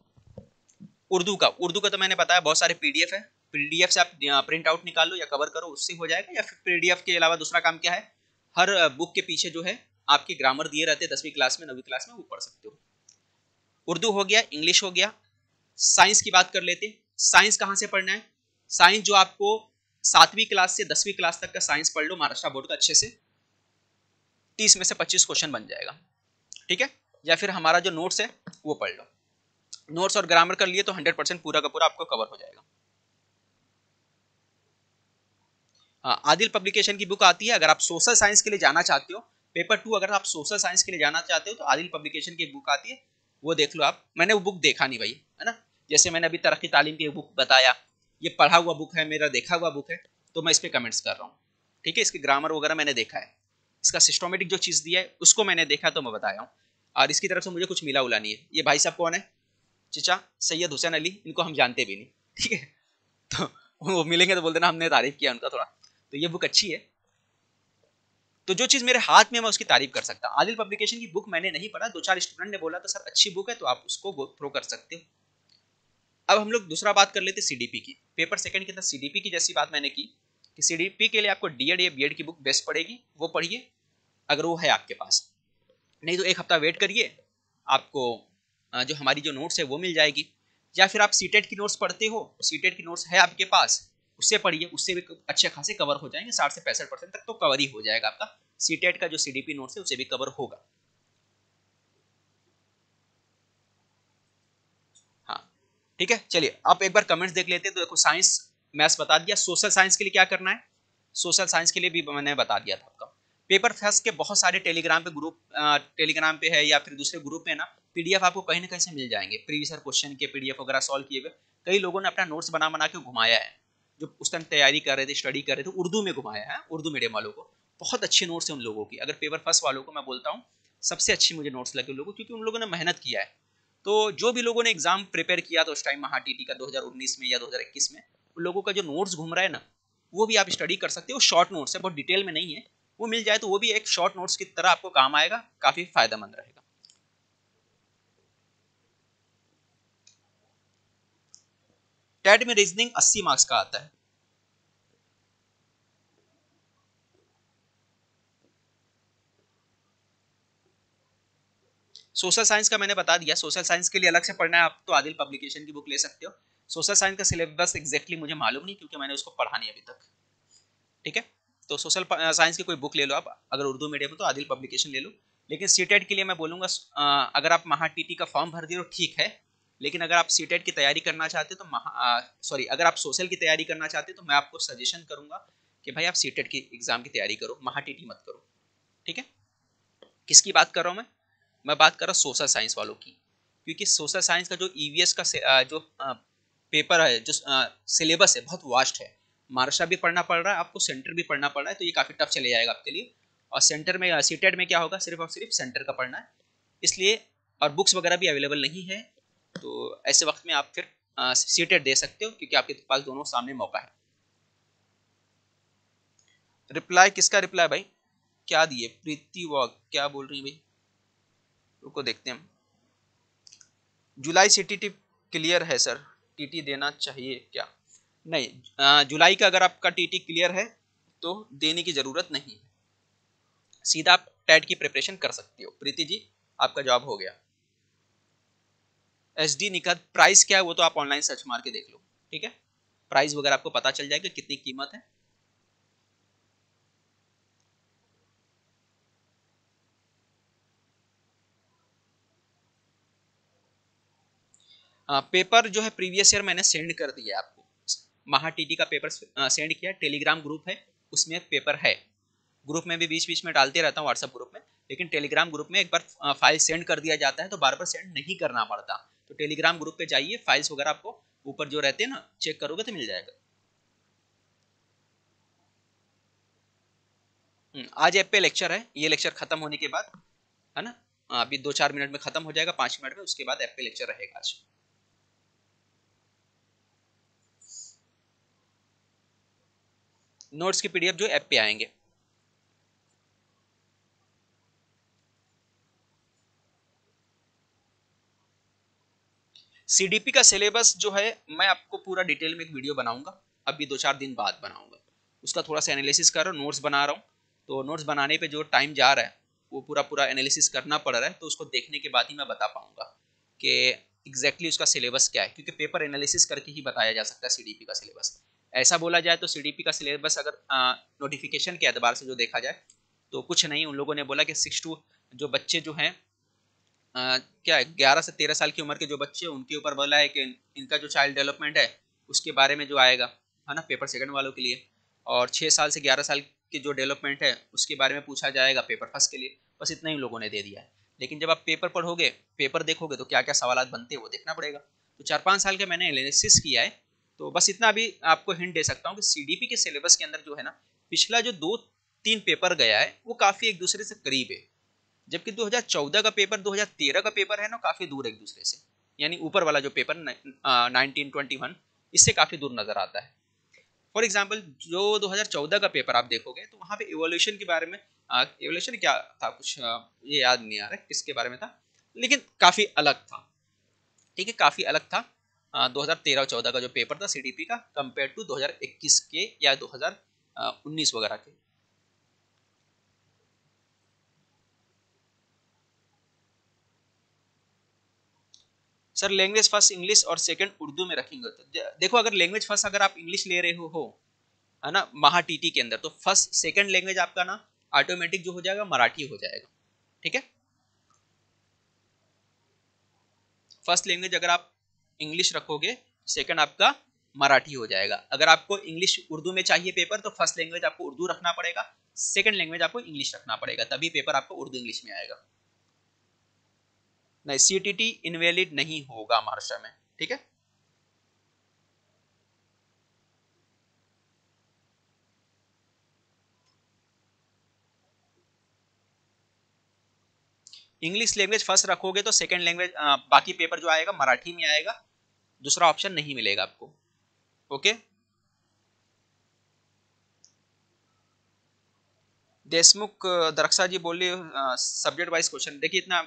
उर्दू का तो मैंने बताया, बहुत सारे पीडीएफ है, पीडीएफ से आप प्रिंट आउट निकाल लो या कवर करो, उससे हो जाएगा। या फिर पीडीएफ के अलावा दूसरा काम क्या है, हर बुक के पीछे जो है आपके ग्रामर दिए रहते हैं 10वीं क्लास में 9वीं क्लास में, वो पढ़ सकते हो। उर्दू हो गया, इंग्लिश हो गया। साइंस की बात कर लेते हैं। साइंस कहाँ से पढ़ना है, साइंस जो आपको 7वीं क्लास से 10वीं क्लास तक का साइंस पढ़ लो महाराष्ट्र बोर्ड का अच्छे से, 30 में से 25 क्वेश्चन बन जाएगा, ठीक है। या फिर हमारा जो नोट्स है वो पढ़ लो, नोट्स और ग्रामर कर लिए तो 100% पूरा का पूरा आपको कवर हो जाएगा। हाँ, आदिल पब्लिकेशन की बुक आती है, अगर आप सोशल साइंस के लिए जाना चाहते हो, पेपर 2 अगर आप सोशल साइंस के लिए जाना चाहते हो तो आदिल पब्लिकेशन की एक बुक आती है, वो देख लो आप। मैंने वो बुक देखा नहीं भाई, है ना, जैसे मैंने अभी तरक्की तालीम की बुक बताया, ये पढ़ा हुआ बुक है मेरा, देखा हुआ बुक है, तो मैं इस पर कमेंट्स कर रहा हूँ, ठीक है। इसके ग्रामर वगैरह मैंने देखा है, इसका सिस्टोमेटिक जो चीज़ दिया है उसको मैंने देखा तो मैं बताया हूँ, और इसकी तरफ से मुझे कुछ मिला उला नहीं है। ये भाई साहब कौन है, चिचा सैयद हुसैन अली, इनको हम जानते भी नहीं, ठीक है। तो वो मिलेंगे तो बोल देना हमने तारीफ किया उनका थोड़ा। तो ये बुक अच्छी है, तो जो चीज़ मेरे हाथ में मैं उसकी तारीफ कर सकता हूँ। आदिल पब्लिकेशन की बुक मैंने नहीं पढ़ा, 2-4 स्टूडेंट ने बोला तो सर अच्छी बुक है, तो आप उसको गो थ्रो कर सकते हो। अब हम लोग दूसरा बात कर लेते हैं सीडीपी की। पेपर सेकंड के अंदर सीडीपी की जैसी बात मैंने की कि सीडीपी के लिए आपको डीएड या बीएड की बुक बेस्ट पड़ेगी, वो पढ़िए अगर वो है आपके पास, नहीं तो 1 हफ्ता वेट करिए, आपको जो हमारी जो नोट्स है वो मिल जाएगी। या फिर आप सीटेट की नोट्स पढ़ते हो, सीटेट की नोट्स है आपके पास, उससे पढ़िए, उससे भी अच्छे खासे कवर हो जाएंगे, 60 से 65% तक तो कवर ही हो जाएगा आपका। सीटेट का जो सीडीपी नोट्स है उससे भी कवर होगा। हाँ, ठीक है। चलिए आप एक बार कमेंट्स देख लेते हैं। तो देखो, साइंस मैथ्स बता दिया, सोशल साइंस के लिए क्या करना है, सोशल साइंस के लिए भी मैंने बता दिया था आपका। पेपर फर्स्ट के बहुत सारे टेलीग्राम पे ग्रुप, टेलीग्राम पे है या फिर दूसरे ग्रुप में ना, पीडीएफ आपको कहीं ना कहीं से मिल जाएंगे, प्रीवियस क्वेश्चन के पीडीएफ वगैरह सॉल्व किए हुए। कई लोगों ने अपना नोट्स बना बना के घुमाया है, जो उस टाइम तैयारी कर रहे थे, स्टडी कर रहे थे, उर्दू में घुमाया है, उर्दू मीडियम वालों को। बहुत अच्छे नोट्स हैं उन लोगों की। अगर पेपर फर्स्ट वालों को मैं बोलता हूँ, सबसे अच्छी मुझे नोट्स लगे उन लोगों, क्योंकि उन लोगों ने मेहनत किया है। तो जो भी लोगों ने एग्जाम प्रिपेयर किया था उस टाइम महा टीटी का 2019 में या 2021 में, उन लोगों का जो नोट्स घूम रहा है ना, वो भी आप स्टडी कर सकते हो। शॉर्ट नोट्स है, बहुत डिटेल में नहीं है, वो मिल जाए तो वो भी एक शॉर्ट नोट्स की तरह आपको काम आएगा, काफी फायदेमंद रहेगा। टेट में रीजनिंग 80 मार्क्स का आता है। सोशल साइंस का मैंने बता दिया, सोशल साइंस के लिए अलग से पढ़ना है आप तो आदिल पब्लिकेशन की बुक ले सकते हो। सोशल साइंस का सिलेबस एग्जैक्टली मुझे मालूम नहीं, क्योंकि मैंने उसको पढ़ा नहीं अभी तक, ठीक है। तो सोशल साइंस की कोई बुक ले लो आप, अगर उर्दू मीडियम है तो आदिल पब्लिकेशन ले लो। लेकिन सीटेट के लिए मैं बोलूँगा, अगर आप महा टीटी का फॉर्म भर दिए तो ठीक है, लेकिन अगर आप सीटेट की तैयारी करना चाहते हो तो अगर आप सोशल की तैयारी करना चाहते हो तो मैं आपको सजेशन करूंगा कि भाई आप सीटेट की एग्जाम की तैयारी करो, महाटीटी मत करो। ठीक है, किसकी बात कर रहा हूँ मैं बात कर रहा हूँ सोशल साइंस वालों की, क्योंकि सोशल साइंस का जो ईवीएस का जो पेपर है, जो सिलेबस है, बहुत वास्ट है। महाराष्ट्र भी पढ़ना पड़ रहा है आपको, सेंटर भी पढ़ना पड़ रहा है, तो ये काफ़ी टफ चले जाएगा आपके लिए। और सेंटर में सीटेट में क्या होगा, सिर्फ और सिर्फ सेंटर का पढ़ना है, इसलिए और बुक्स वगैरह भी अवेलेबल नहीं है। तो ऐसे वक्त में आप फिर सीटेट दे सकते हो, क्योंकि आपके पास दोनों सामने मौका है। रिप्लाई किसका रिप्लाई भाई, क्या दिए, प्रीति वॉक क्या बोल रही है भाई, रुको देखते हैं हम। जुलाई से टीटी क्लियर है सर, टीटी देना चाहिए क्या? नहीं, जुलाई का अगर आपका टीटी क्लियर है तो देने की जरूरत नहीं है, सीधा आप टेट की प्रिपरेशन कर सकते हो। प्रीति जी आपका जॉब हो गया। एसडी निकट प्राइस क्या है वो तो आप ऑनलाइन सर्च मार के देख लो, ठीक है, प्राइस वगैरह आपको पता चल जाएगा कितनी कीमत है। पेपर जो है प्रीवियस ईयर मैंने सेंड कर दिया आपको, महा टीटी का पेपर सेंड किया, टेलीग्राम ग्रुप है उसमें पेपर है। ग्रुप में भी बीच बीच में डालते रहता हूँ व्हाट्सएप ग्रुप में, लेकिन टेलीग्राम ग्रुप में एक बार फाइल सेंड कर दिया जाता है तो बार बार सेंड नहीं करना पड़ता। तो टेलीग्राम ग्रुप पे जाइए, फाइल्स वगैरह आपको ऊपर जो रहते हैं ना, चेक करोगे तो मिल जाएगा। आज ऐप पे लेक्चर है, ये लेक्चर खत्म होने के बाद, है ना, अभी 2-4 मिनट में खत्म हो जाएगा, 5 मिनट में, उसके बाद ऐप पे लेक्चर रहेगा आज। नोट्स की पीडीएफ जो ऐप पे आएंगे। सीडीपी का सिलेबस जो है मैं आपको पूरा डिटेल में एक वीडियो बनाऊंगा, अभी 2-4 दिन बाद बनाऊंगा। उसका थोड़ा सा एनालिसिस कर रहा हूँ, नोट्स बना रहा हूँ, तो नोट्स बनाने पे जो टाइम जा रहा है वो पूरा पूरा एनालिसिस करना पड़ रहा है, तो उसको देखने के बाद ही मैं बता पाऊंगा कि एग्जैक्टली उसका सिलेबस क्या है, क्योंकि पेपर एनालिसिस करके ही बताया जा सकता है सीडीपी का सिलेबस। ऐसा बोला जाए तो सीडीपी का सिलेबस अगर नोटिफिकेशन के एतबार से जो देखा जाए तो कुछ नहीं, उन लोगों ने बोला कि 6 टू जो बच्चे जो हैं क्या है, 11 से 13 साल की उम्र के जो बच्चे, उनके ऊपर बोला है कि इनका जो चाइल्ड डेवलपमेंट है उसके बारे में जो आएगा, है ना, पेपर सेकंड वालों के लिए। और 6 साल से 11 साल की जो डेवलपमेंट है उसके बारे में पूछा जाएगा पेपर फर्स्ट के लिए। बस इतना ही लोगों ने दे दिया है, लेकिन जब आप पेपर पढ़ोगे, पेपर देखोगे, तो क्या क्या सवाल बनते हैं वो देखना पड़ेगा। तो 4-5 साल का मैंने एनालिसिस किया है, तो बस इतना भी आपको हिंट दे सकता हूँ कि सीडीपी के सिलेबस के अंदर जो है ना, पिछला जो 2-3 पेपर गया है वो काफ़ी एक दूसरे से करीब है, जबकि 2014 का पेपर 2013 का पेपर है ना, काफी दूर एक दूसरे से, यानी ऊपर वाला जो पेपर 1921 इससे काफी दूर नजर आता है। फॉर एग्जाम्पल जो 2014 का पेपर आप देखोगे तो वहाँ पे इवोल्यूशन के बारे में, इवोल्यूशन क्या था कुछ ये याद नहीं आ रहा है किसके बारे में था, लेकिन काफी अलग था। ठीक है, काफी अलग था 2013 और 14 का जो पेपर था सीडीपी का, कंपेयर टू 2021 के या 2019 वगैरह के। सर लैंग्वेज फर्स्ट इंग्लिश और सेकंड उर्दू में रखेंगे तो देखो, अगर लैंग्वेज फर्स्ट अगर आप इंग्लिश ले रहे हो, है ना, महा टीटी के अंदर, तो फर्स्ट सेकंड लैंग्वेज आपका ना ऑटोमेटिक जो हो जाएगा मराठी हो जाएगा। ठीक है, फर्स्ट लैंग्वेज अगर आप इंग्लिश रखोगे, सेकंड आपका मराठी हो जाएगा। अगर आपको इंग्लिश उर्दू में चाहिए पेपर तो फर्स्ट लैंग्वेज आपको उर्दू रखना पड़ेगा, सेकंड लैंग्वेज आपको इंग्लिश रखना पड़ेगा, तभी पेपर आपको उर्दू इंग्लिश में आएगा। नहीं, सीटीटी इनवैलिड नहीं होगा महाराष्ट्र में। ठीक है, इंग्लिश लैंग्वेज फर्स्ट रखोगे तो सेकंड लैंग्वेज बाकी पेपर जो आएगा मराठी में आएगा, दूसरा ऑप्शन नहीं मिलेगा आपको। ओके, देशमुख दरक्षा जी बोलिए, सब्जेक्ट वाइज क्वेश्चन देखिए, इतना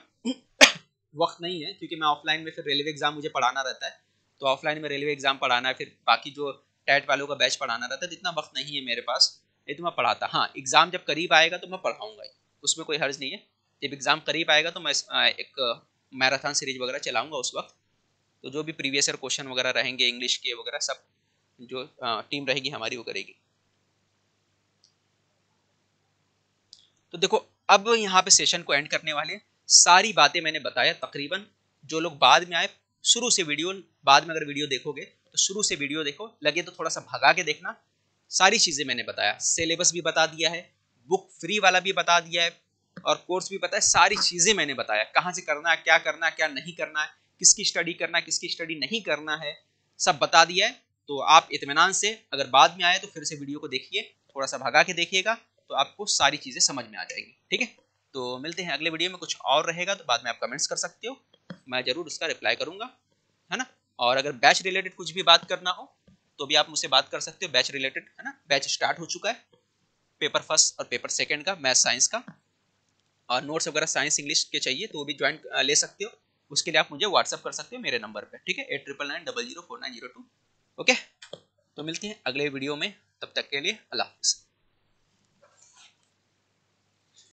वक्त नहीं है, क्योंकि मैं ऑफलाइन में फिर रेलवे एग्जाम मुझे पढ़ाना रहता है, तो ऑफलाइन में रेलवे एग्जाम पढ़ाना है, फिर बाकी जो टैट वालों का बैच पढ़ाना रहता है, तो इतना वक्त नहीं है मेरे पास। नहीं तो मैं पढ़ाता, हाँ एग्जाम जब करीब आएगा तो मैं पढ़ाऊंगा ही, उसमें कोई हर्ज नहीं है। जब एग्जाम करीब आएगा तो मैं एक मैराथन सीरीज वगैरह चलाऊंगा उस वक्त, तो जो भी प्रीवियस ईयर क्वेश्चन वगैरह रहेंगे इंग्लिश के वगैरह सब, जो टीम रहेगी हमारी वो करेगी। तो देखो, अब यहाँ पे सेशन को एंड करने वाले हैं। सारी बातें मैंने बताया तकरीबन, जो लोग बाद में आए शुरू से वीडियो, बाद में अगर वीडियो देखोगे तो शुरू से वीडियो देखो, लगे तो थोड़ा सा भगा के देखना। सारी चीज़ें मैंने बताया, सिलेबस भी बता दिया है, बुक फ्री वाला भी बता दिया है, और कोर्स भी पता है। सारी चीज़ें मैंने बताया, कहाँ से करना है, क्या नहीं करना है, किसकी स्टडी करना है, किसकी स्टडी नहीं करना है, सब बता दिया है। तो आप इत्मीनान से, अगर बाद में आए तो फिर से वीडियो को देखिए, थोड़ा सा भगा के देखिएगा, तो आपको सारी चीज़ें समझ में आ जाएगी। ठीक है, तो मिलते हैं अगले वीडियो में। कुछ और रहेगा तो बाद में आप कमेंट्स कर सकते हो, मैं ज़रूर उसका रिप्लाई करूँगा, है ना। और अगर बैच रिलेटेड कुछ भी बात करना हो तो भी आप मुझसे बात कर सकते हो, बैच रिलेटेड, है ना। बैच स्टार्ट हो चुका है, पेपर फर्स्ट और पेपर सेकंड का, मैथ साइंस का, और नोट्स वगैरह साइंस इंग्लिश के चाहिए तो वो भी ज्वाइन ले सकते हो। उसके लिए आप मुझे व्हाट्सअप कर सकते हो मेरे नंबर पे, ठीक है, 8999004902। ओके, तो मिलते हैं अगले वीडियो में, तब तक के लिए अल्लाह हाफिज़।